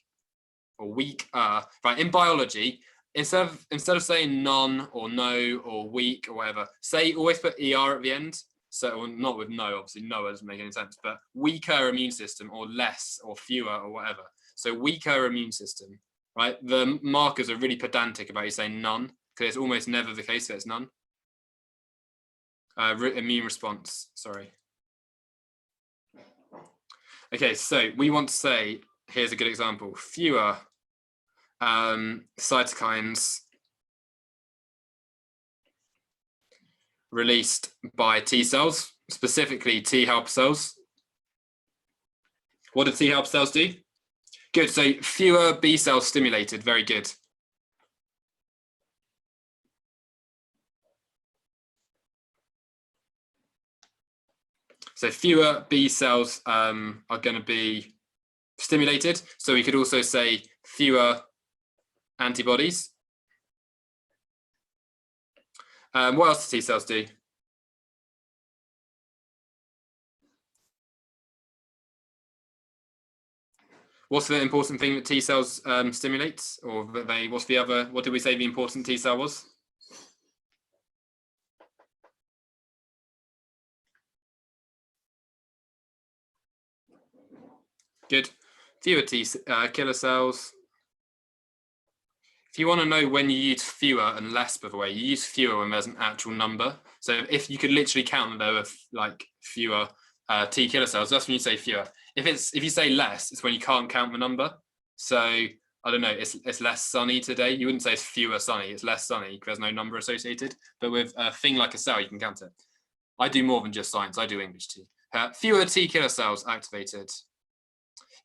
right? In biology, instead of saying none or no or weak or whatever, always put ER at the end. So not with no, obviously no doesn't make any sense, but weaker immune system or less or fewer or whatever. So weaker immune system, right? The markers are really pedantic about you saying none, because it's almost never the case that it's none. Immune response, sorry. Okay, so we want to say, here's a good example, fewer cytokines released by T cells, specifically T helper cells. What do T helper cells do? Good, so fewer B cells stimulated, very good. So fewer B cells are going to be stimulated. So we could also say fewer antibodies. What else do T cells do? What's the important thing that T cells stimulate? Or what's the other, what did we say the important T cell was? Good. Fewer killer cells. If you want to know when you use fewer and less, by the way, you use fewer when there's an actual number. So if you could literally count that there were like fewer T killer cells, that's when you say fewer. If you say less, it's when you can't count the number. So I don't know, it's less sunny today. You wouldn't say it's fewer sunny, it's less sunny because there's no number associated. But with a thing like a cell, you can count it. I do more than just science, I do English too. Fewer T killer cells activated.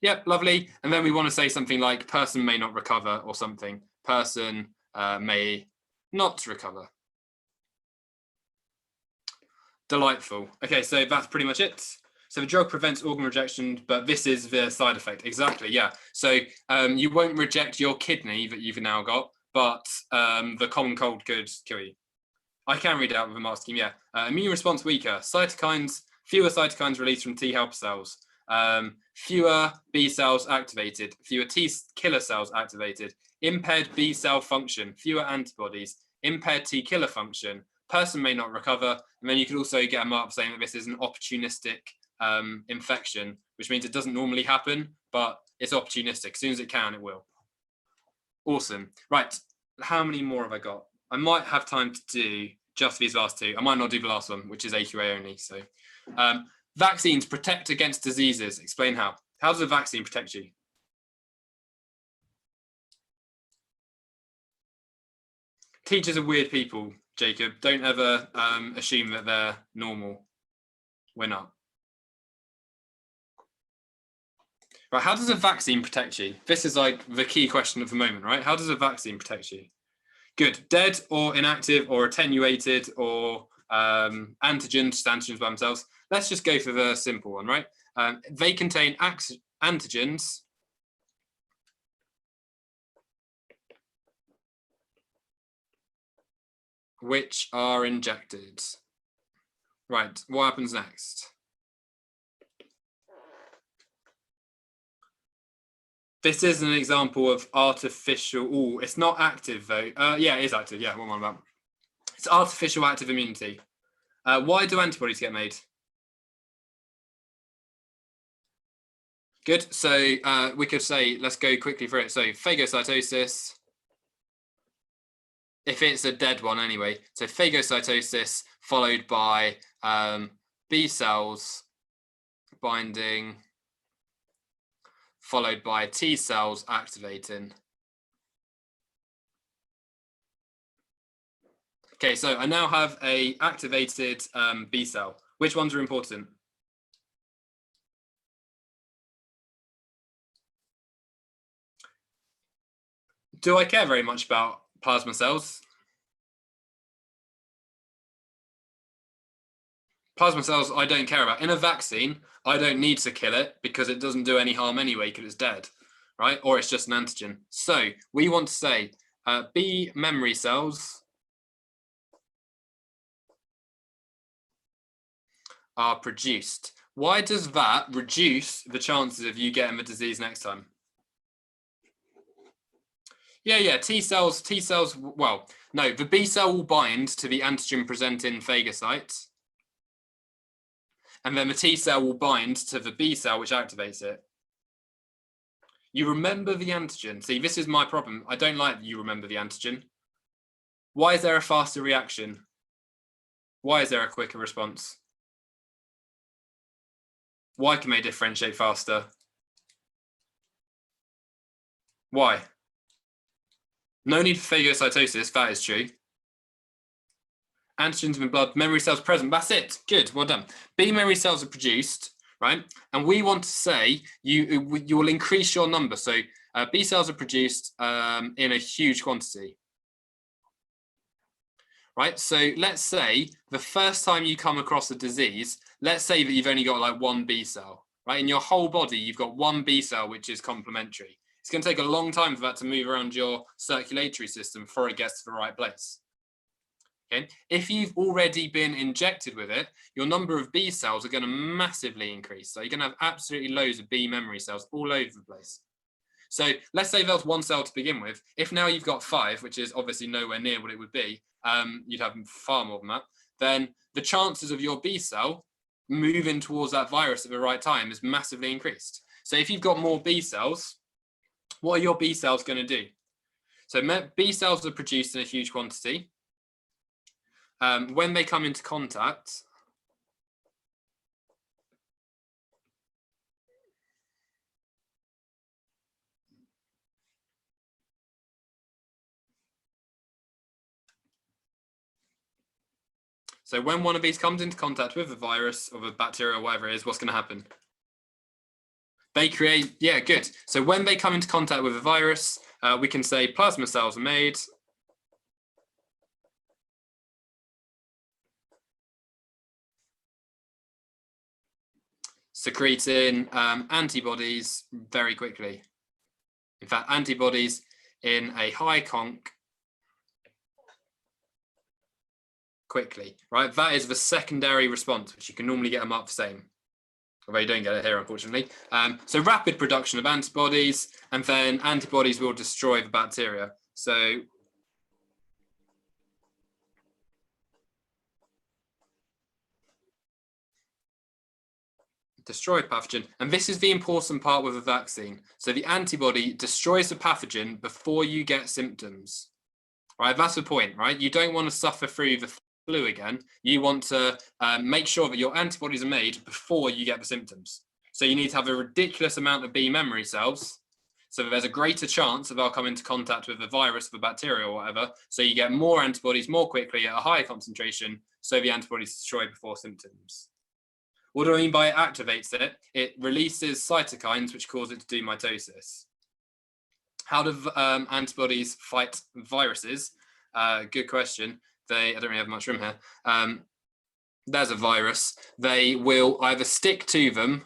Yep, lovely. And then we want to say something like person may not recover or something. Person may not recover. Delightful. Okay, so that's pretty much it. So the drug prevents organ rejection, but this is the side effect. Exactly, yeah. So you won't reject your kidney that you've now got, but the common cold could kill you. I can read it out with a mask scheme, yeah. Immune response weaker. Cytokines, fewer cytokines released from T helper cells. Fewer B cells activated. Fewer T killer cells activated. Impaired B cell function. Fewer antibodies. Impaired T killer function. Person may not recover. And then you could also get a mark saying that this is an opportunistic infection, which means it doesn't normally happen, but it's opportunistic. As soon as it can, it will. Awesome. Right. How many more have I got? I might have time to do just these last two. I might not do the last one, which is AQA only. So vaccines protect against diseases. Explain how. How does a vaccine protect you? Teachers are weird people, Jacob. Don't ever assume that they're normal. We're not. Right, how does a vaccine protect you? This is like the key question of the moment, right? How does a vaccine protect you? Good. Dead or inactive or attenuated or antigens by themselves. Let's just go for the simple one, right? They contain antigens which are injected. Right, what happens next? This is an example of artificial, oh, it's not active though. Yeah, it is active, yeah, what am I about? It's artificial active immunity. Why do antibodies get made? Good, so we could say, let's go quickly through it. So phagocytosis, if it's a dead one anyway. So phagocytosis followed by B cells binding, followed by T cells activating. Okay, so I now have a activated B cell. Which ones are important? Do I care very much about plasma cells? Plasma cells, I don't care about. In a vaccine, I don't need to kill it because it doesn't do any harm anyway because it's dead, right? Or it's just an antigen. So we want to say B memory cells are produced. Why does that reduce the chances of you getting the disease next time? Yeah, T cells, well, no, the B cell will bind to the antigen presenting phagocyte, and then the T cell will bind to the B cell, which activates it. You remember the antigen. See, this is my problem. I don't like that you remember the antigen. Why is there a faster reaction? Why is there a quicker response? Why can they differentiate faster? Why? No need for phagocytosis, that is true. Antigens in blood, memory cells present, that's it. Good, well done. B memory cells are produced, right? And we want to say you will increase your number. So B cells are produced in a huge quantity. Right, so let's say the first time you come across a disease, let's say that you've only got like one B cell, right? In your whole body, you've got one B cell, which is complementary. It's going to take a long time for that to move around your circulatory system before it gets to the right place. Okay, if you've already been injected with it, your number of B cells are going to massively increase. So you're going to have absolutely loads of B memory cells all over the place. So let's say there was one cell to begin with. If now you've got 5, which is obviously nowhere near what it would be, you'd have far more than that, then the chances of your B cell moving towards that virus at the right time is massively increased. So if you've got more B cells, what are your B cells going to do? So B cells are produced in a huge quantity. When they come into contact, so when one of these comes into contact with a virus or a bacteria or whatever it is, what's going to happen? They create, yeah, good. So when they come into contact with a virus, we can say plasma cells are made. Secreting antibodies very quickly. In fact, antibodies in a high conc quickly, right? That is the secondary response, which you can normally get them up the same. Although you don't get it here, unfortunately. So rapid production of antibodies, and then antibodies will destroy the bacteria. So destroy pathogen. And this is the important part with a vaccine. So the antibody destroys the pathogen before you get symptoms. Right, that's the point, right? You don't want to suffer through the flu again. You want to make sure that your antibodies are made before you get the symptoms. So you need to have a ridiculous amount of B memory cells so that there's a greater chance of they'll come into contact with a virus, the bacteria or whatever. So you get more antibodies more quickly at a higher concentration, so the antibodies destroy before symptoms. What do I mean by it activates it? It releases cytokines, which cause it to do mitosis. How do antibodies fight viruses? Good question. I don't really have much room here. There's a virus. They will either stick to them,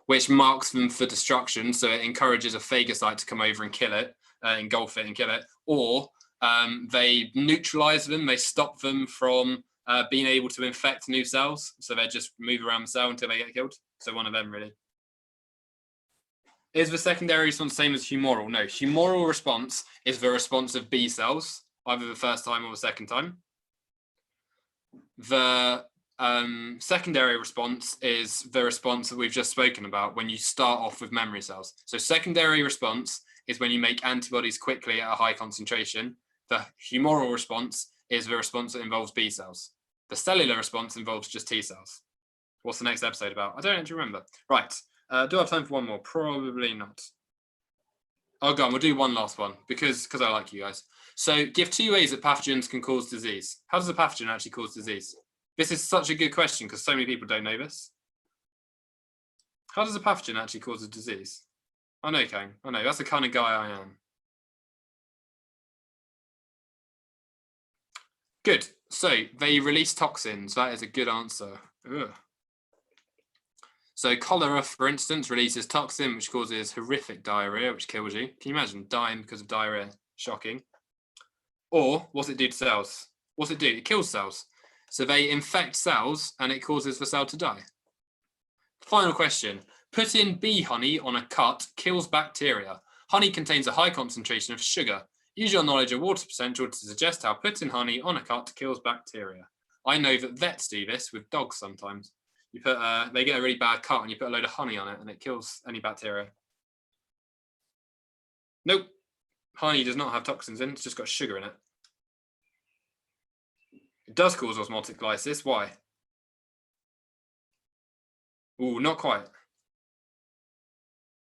which marks them for destruction, so it encourages a phagocyte to come over and kill it, engulf it and kill it, or they neutralize them, they stop them from being able to infect new cells, so they just move around the cell until they get killed. So one of them, really. Is the secondary response the same as humoral? No, humoral response is the response of B cells, either the first time or the second time. The secondary response is the response that we've just spoken about when you start off with memory cells. So secondary response is when you make antibodies quickly at a high concentration. The humoral response is the response that involves B cells. The cellular response involves just T cells. What's the next episode about? I don't actually remember. Right. Do I have time for one more? Probably not. Oh, go on. We'll do one last one because I like you guys. So give 2 ways that pathogens can cause disease. How does a pathogen actually cause disease? This is such a good question because so many people don't know this. How does a pathogen actually cause a disease? I know, Kang. I know. That's the kind of guy I am. Good. So they release toxins. That is a good answer. Ugh. So cholera, for instance, releases toxin, which causes horrific diarrhea, which kills you. Can you imagine dying because of diarrhea? Shocking. Or what's it do to cells? What's it do? It kills cells. So they infect cells and it causes the cell to die. Final question. Putting bee honey on a cut kills bacteria. Honey contains a high concentration of sugar. Use your knowledge of water potential to suggest how putting honey on a cut kills bacteria. I know that vets do this with dogs sometimes. You put they get a really bad cut and you put a load of honey on it and it kills any bacteria. Nope. Honey does not have toxins in, it's just got sugar in it. It does cause osmotic lysis. Why? Ooh, not quite.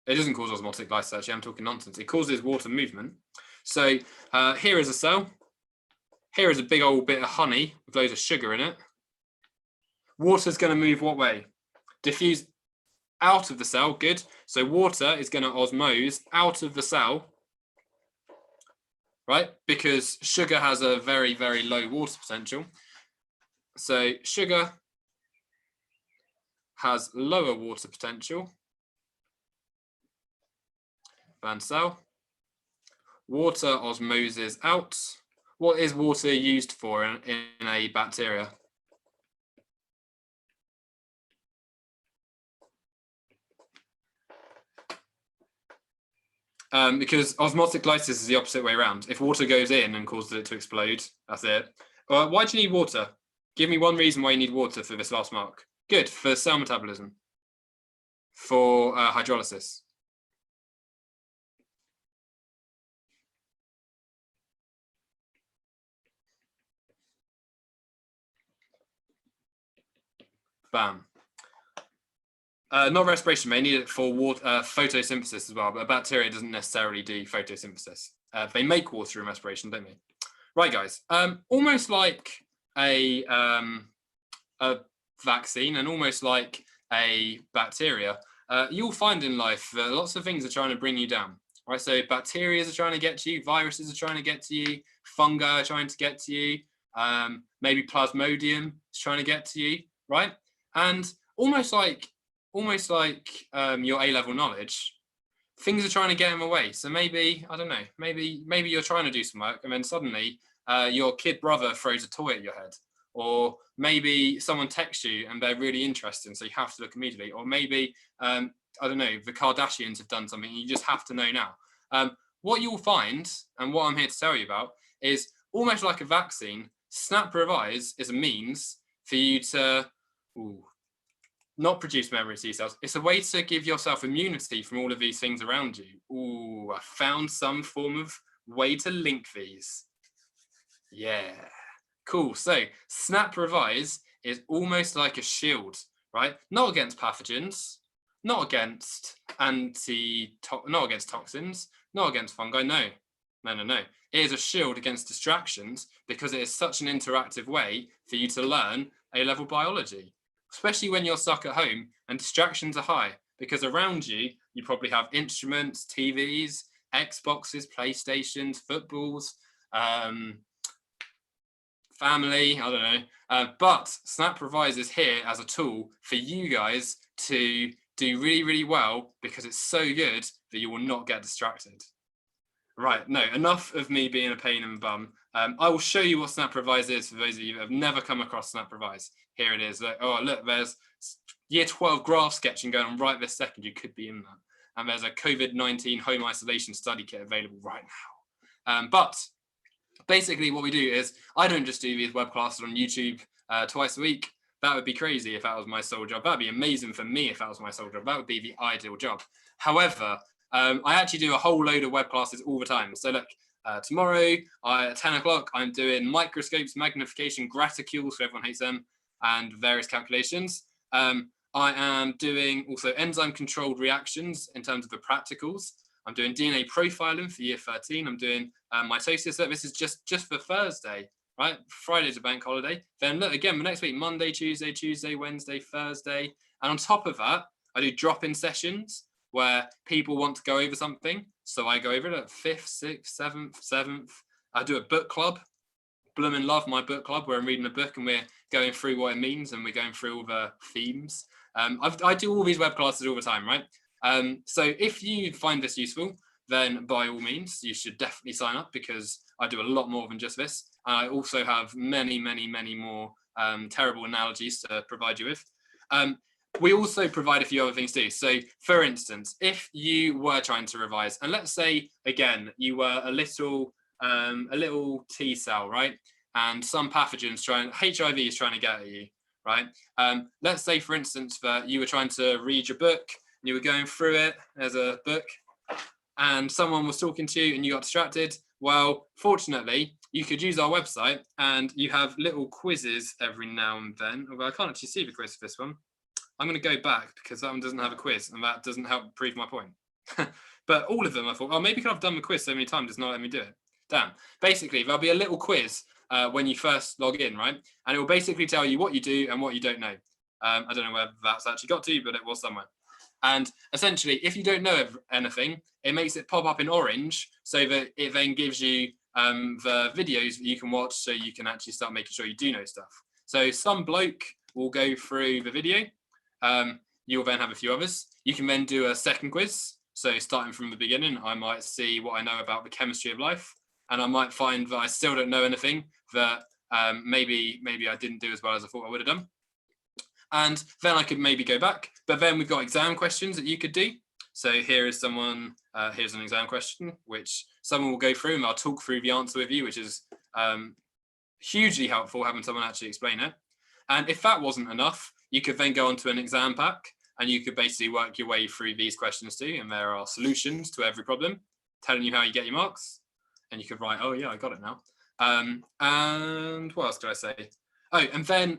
It doesn't cause osmotic lysis, actually. I'm talking nonsense. It causes water movement. So here is a cell. Here is a big old bit of honey with loads of sugar in it. Water's going to move what way? Diffuse out of the cell. Good. So water is going to osmose out of the cell, right? Because sugar has a very, very low water potential. So sugar has lower water potential than cell. Water osmoses out. What is water used for in a bacteria? Because osmotic lysis is the opposite way around. If water goes in and causes it to explode, that's it. Why do you need water? Give me one reason why you need water for this last mark. Good, for cell metabolism. For hydrolysis. Bam. Not respiration, they need it for water, photosynthesis as well, but a bacteria doesn't necessarily do photosynthesis. They make water in respiration, don't they? Right, guys. Almost like a vaccine and almost like a bacteria, you'll find in life that lots of things are trying to bring you down. Right, so bacteria are trying to get to you, viruses are trying to get to you, fungi are trying to get to you, maybe plasmodium is trying to get to you, right? And almost like your A-level knowledge, things are trying to get in the way. So maybe, I don't know, maybe you're trying to do some work and then suddenly your kid brother throws a toy at your head. Or maybe someone texts you and they're really interested, so you have to look immediately. Or maybe, I don't know, the Kardashians have done something and you just have to know now. What you'll find, and what I'm here to tell you about, is almost like a vaccine, Snap Revise is a means for you to not produce memory T cells. It's a way to give yourself immunity from all of these things around you. Ooh, I found some form of way to link these. Yeah, cool. So Snap Revise is almost like a shield, right? Not against pathogens, not against not against toxins, not against fungi. No. It is a shield against distractions because it is such an interactive way for you to learn A-level biology. Especially when you're stuck at home and distractions are high, because around you, you probably have instruments, TVs, Xboxes, PlayStations, footballs, family, I don't know. But Snap Revise is here as a tool for you guys to do really, really well because it's so good that you will not get distracted. Right, no, enough of me being a pain in the bum. I will show you what Snap Revise is for those of you that have never come across Snap Revise. Here it is. Look, there's year 12 graph sketching going on right this second. You could be in that. And there's a COVID-19 home isolation study kit available right now. But basically what we do is, I don't just do these web classes on YouTube twice a week. That would be crazy if that was my sole job. That'd be amazing for me if that was my sole job. That would be the ideal job. However, I actually do a whole load of web classes all the time. So look, tomorrow at 10 o'clock, I'm doing microscopes, magnification, graticules, so everyone hates them, and various calculations. I am doing also enzyme controlled reactions in terms of the practicals. I'm doing DNA profiling for year 13. I'm doing mitosis. So this is just for Thursday, right? Friday's a bank holiday. Then look, again, the next week, Monday, Tuesday, Wednesday, Thursday. And on top of that, I do drop-in sessions where people want to go over something. So I go over it at 5th, 6th, 7th. I do a book club. Bloomin' love my book club where I'm reading a book and we're going through what it means and we're going through all the themes. I do all these web classes all the time, right? So if you find this useful, then by all means, you should definitely sign up, because I do a lot more than just this. I also have many, many, many more terrible analogies to provide you with. We also provide a few other things too. So for instance, if you were trying to revise, and let's say, again, you were a little T cell, right? And some pathogens HIV is trying to get at you, right? Let's say, for instance, that you were trying to read your book, and you were going through it as a book, and someone was talking to you and you got distracted. Well, fortunately, you could use our website, and you have little quizzes every now and then. Although I can't actually see the quiz for this one. I'm going to go back because that one doesn't have a quiz, and that doesn't help prove my point. But all of them, I thought, oh, maybe I've done the quiz so many times, it's not letting me do it. Damn. Basically, there'll be a little quiz when you first log in, right? And it will basically tell you what you do and what you don't know. I don't know where that's actually got to, but it was somewhere. And essentially, if you don't know anything, it makes it pop up in orange, so that it then gives you the videos that you can watch, so you can actually start making sure you do know stuff. So some bloke will go through the video. You'll then have a few others. You can then do a second quiz. So starting from the beginning, I might see what I know about the chemistry of life, and I might find that I still don't know anything, that maybe I didn't do as well as I thought I would have done. And then I could maybe go back. But then we've got exam questions that you could do. So here is here's an exam question, which someone will go through, and I'll talk through the answer with you, which is hugely helpful, having someone actually explain it. And if that wasn't enough, you could then go onto an exam pack, and you could basically work your way through these questions too. And there are solutions to every problem, telling you how you get your marks. And you could write, oh yeah, I got it now. And what else could I say? Oh, and then,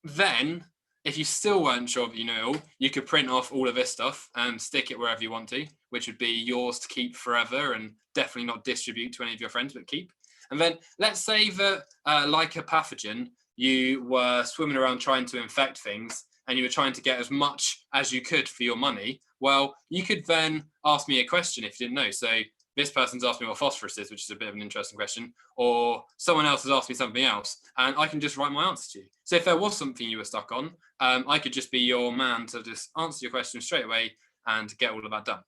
then if you still weren't sure that you know all, you could print off all of this stuff and stick it wherever you want to, which would be yours to keep forever, and definitely not distribute to any of your friends, but keep. And then let's say that, like a pathogen, you were swimming around trying to infect things, and you were trying to get as much as you could for your money. Well, you could then ask me a question if you didn't know. So this person's asked me what phosphorus is, which is a bit of an interesting question, or someone else has asked me something else, and I can just write my answer to you. So if there was something you were stuck on, I could just be your man to just answer your question straight away and get all of that done.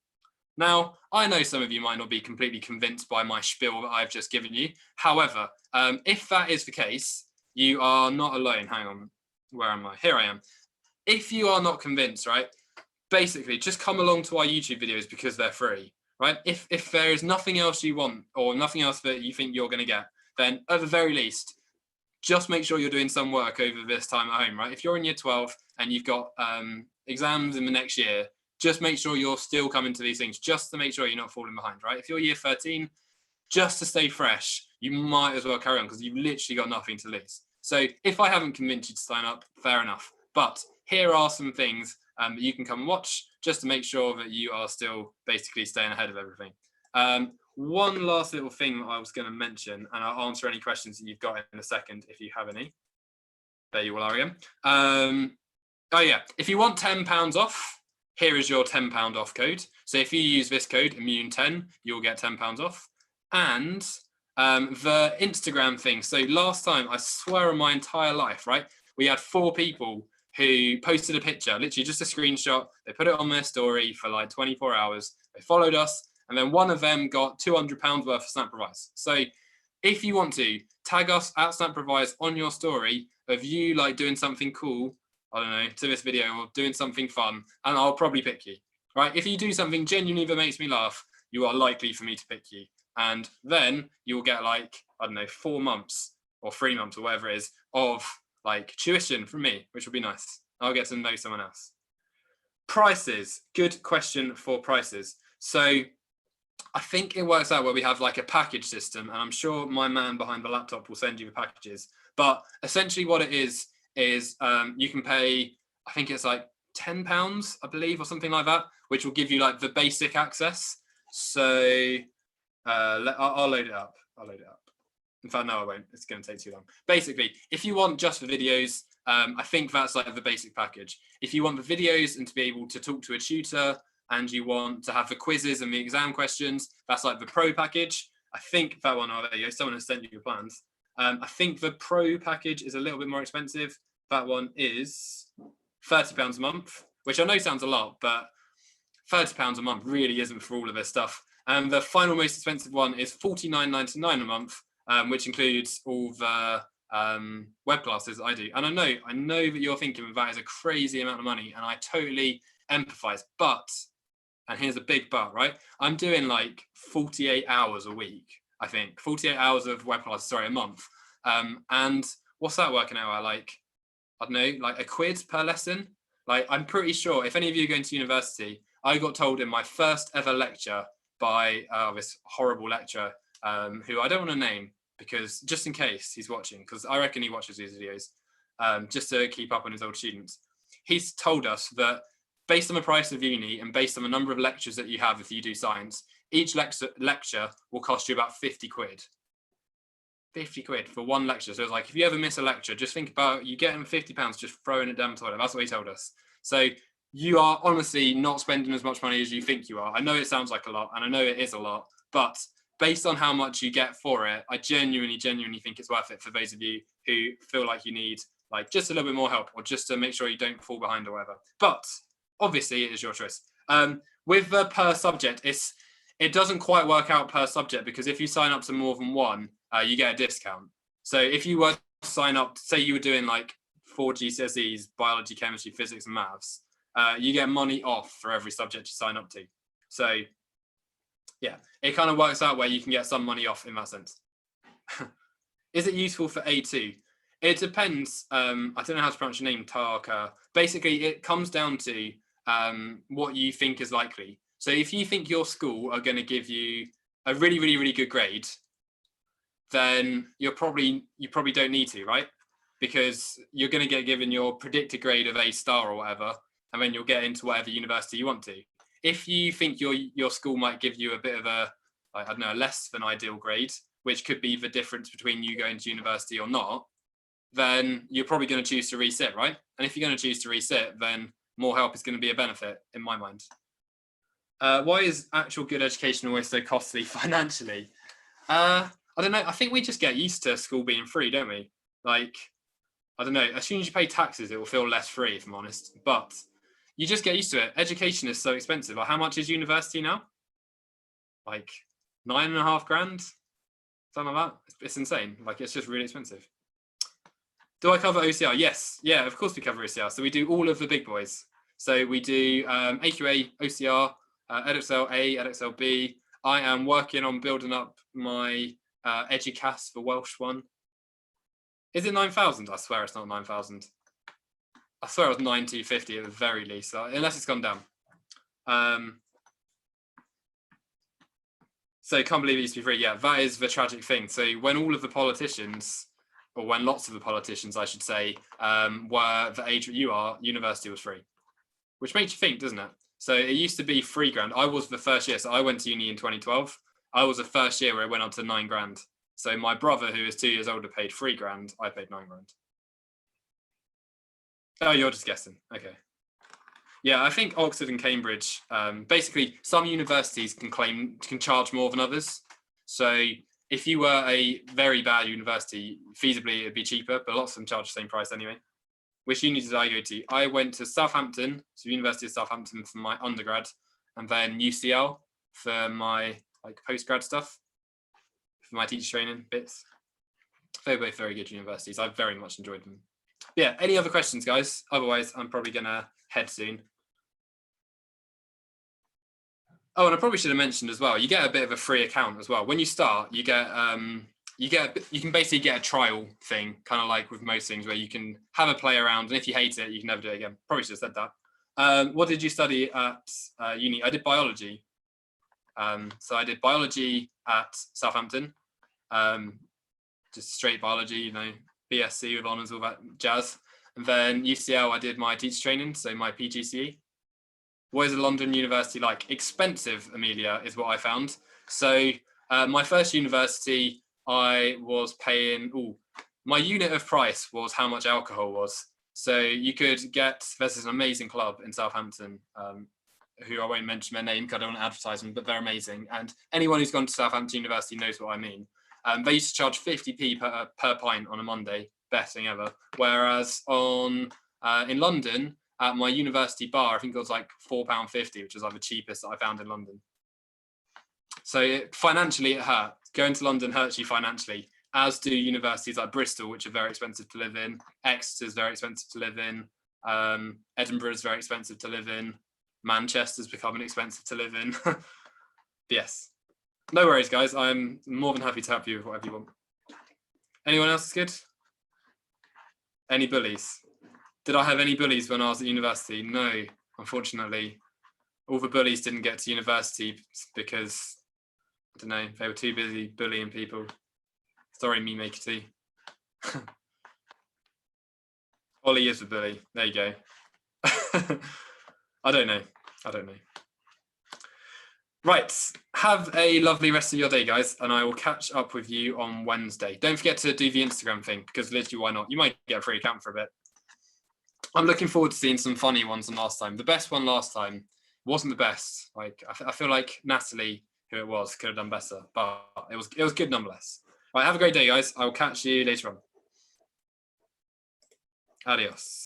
Now, I know some of you might not be completely convinced by my spiel that I've just given you. However, if that is the case, you are not alone. Hang on, where am I? Here I am. If you are not convinced, right, basically just come along to our YouTube videos because they're free, right? If there is nothing else you want, or nothing else that you think you're going to get, then at the very least, just make sure you're doing some work over this time at home, right? If you're in year 12 and you've got exams in the next year, just make sure you're still coming to these things, just to make sure you're not falling behind, right? If you're year 13, just to stay fresh, you might as well carry on, because you've literally got nothing to lose. So if I haven't convinced you to sign up, fair enough. But here are some things that you can come and watch, just to make sure that you are still basically staying ahead of everything. One last little thing that I was going to mention, and I'll answer any questions that you've got in a second if you have any. There you all are again. Oh yeah, if you want £10 off, here is your £10 off code. So if you use this code, immune10, you'll get £10 off. And the Instagram thing. So last time, I swear on my entire life, right, we had 4 people who posted a picture, literally just a screenshot. They put it on their story for like 24 hours. They followed us, and then one of them got £200 worth of Snap Revise. So if you want to, tag us at Snap Revise on your story of you like doing something cool, I don't know, to this video, or doing something fun, and I'll probably pick you, right? If you do something genuinely that makes me laugh, you are likely for me to pick you. And then you'll get like, I don't know, 4 months or 3 months or whatever it is of like tuition from me, which will be nice. I'll get to know someone else. Prices, good question for prices. So I think it works out where we have like a package system, and I'm sure my man behind the laptop will send you the packages. But essentially what it is you can pay, I think it's like £10, I believe, or something like that, which will give you like the basic access. So I'll load it up. In fact, no, I won't. It's going to take too long. Basically, if you want just the videos, I think that's like the basic package. If you want the videos and to be able to talk to a tutor, and you want to have the quizzes and the exam questions, that's like the pro package. I think that one, oh, there you go, someone has sent you your plans. I think the pro package is a little bit more expensive. That one is £30 a month, which I know sounds a lot, but £30 a month really isn't for all of this stuff. And the final most expensive one is £49.99 a month, which includes all the web classes I do. And I know that you're thinking that is a crazy amount of money, and I totally empathize. But, and here's a big but, right? I'm doing like 48 hours a week, I think. 48 hours of web classes, sorry, a month. And what's that working out at? Like, I don't know, like £1 per lesson? Like, I'm pretty sure if any of you are going to university, I got told in my first ever lecture by this horrible lecturer, who I don't want to name because just in case he's watching, because I reckon he watches these videos, just to keep up on his old students. He's told us that based on the price of uni and based on the number of lectures that you have if you do science, each lecture will cost you about 50 quid. 50 quid for one lecture. So it's like, if you ever miss a lecture, just think about you getting £50 just throwing it down the toilet. That's what he told us. So you are honestly not spending as much money as you think you are. I know it sounds like a lot, and I know it is a lot, but based on how much you get for it, I genuinely think it's worth it for those of you who feel like you need like just a little bit more help, or just to make sure you don't fall behind or whatever. But obviously it is your choice. With the per subject, it doesn't quite work out per subject, because if you sign up to more than one, you get a discount. So if you were to sign up, say you were doing like 4 GCSEs, biology, chemistry, physics and maths, you get money off for every subject you sign up to. So yeah, it kind of works out where you can get some money off in that sense. Is it useful for A2? It depends. I don't know how to pronounce your name, Tarka. Basically, it comes down to what you think is likely. So if you think your school are going to give you a really, really, really good grade, then you probably don't need to, right? Because you're going to get given your predicted grade of A star or whatever, and then you'll get into whatever university you want to. If you think your school might give you a bit of a, like, I don't know, a less than ideal grade, which could be the difference between you going to university or not, then you're probably going to choose to resit, right? And if you're going to choose to resit, then more help is going to be a benefit, in my mind. Why is actual good education always so costly financially? I don't know. I think we just get used to school being free, don't we? Like, I don't know. As soon as you pay taxes, it will feel less free, if I'm honest. But you just get used to it. Education is so expensive. Like, how much is university now? Like $9.5 grand, something like that. It's insane. Like, it's just really expensive. Do I cover OCR? Yes. Yeah, of course we cover OCR. So we do all of the big boys. So we do AQA, OCR, EdXL A, EdXL B. I am working on building up my EduCast, the Welsh one. Is it 9,000? I swear it's not 9,000. I swear it was 9,250 at the very least, unless it's gone down. So can't believe it used to be free. Yeah, that is the tragic thing. So when all of the politicians, or when lots of the politicians, I should say, were the age that you are, university was free. Which makes you think, doesn't it? So it used to be £3 grand. I was the first year, so I went to uni in 2012. I was the first year where it went up to £9 grand. So my brother, who is 2 years older, paid £3 grand. I paid £9 grand. Oh, you're just guessing. Okay. Yeah, I think Oxford and Cambridge, basically some universities can charge more than others. So if you were a very bad university, feasibly it'd be cheaper, but lots of them charge the same price anyway. Which uni did I go to? I went to Southampton, so University of Southampton for my undergrad, and then UCL for my like postgrad stuff, for my teacher training bits. They're both very good universities. I very much enjoyed them. But yeah, any other questions, guys? Otherwise, I'm probably gonna head soon. Oh, and I probably should have mentioned as well, you get a bit of a free account as well. When you start, you can basically get a trial thing, kind of like with most things, where you can have a play around, and if you hate it, you can never do it again. Probably should have said that. What did you study at uni? I did biology. So I did biology at Southampton, just straight biology, you know, BSc with honours, all that jazz. And then UCL, I did my teacher training, so my PGCE. What is a London university like? Expensive, Amelia, is what I found. So my first university, I was paying, my unit of price was how much alcohol was. So you could get, there's an amazing club in Southampton, who I won't mention their name because I don't want to advertise them, but they're amazing. And anyone who's gone to Southampton University knows what I mean. They used to charge 50p per pint on a Monday, best thing ever. Whereas on in London, at my university bar, I think it was like £4.50, which was like the cheapest that I found in London. So financially, it hurt. Going to London hurts you financially, as do universities like Bristol, which are very expensive to live in. Exeter is very expensive to live in. Edinburgh is very expensive to live in. Manchester's becoming expensive to live in. Yes. No worries, guys. I'm more than happy to help you with whatever you want. Anyone else is good? Any bullies? Did I have any bullies when I was at university? No, unfortunately. All the bullies didn't get to university because, I don't know, they were too busy bullying people. Sorry, me make tea. Oli is the bully. There you go. I don't know. Right, have a lovely rest of your day, guys, and I will catch up with you on Wednesday. Don't forget to do the Instagram thing, because literally, why not? You might get a free account for a bit. I'm looking forward to seeing some funny ones than last time. The best one last time wasn't the best. Like, I feel like Natalie, who it was, could have done better, but it was good nonetheless. Right, have a great day, guys. I will catch you later on. Adios.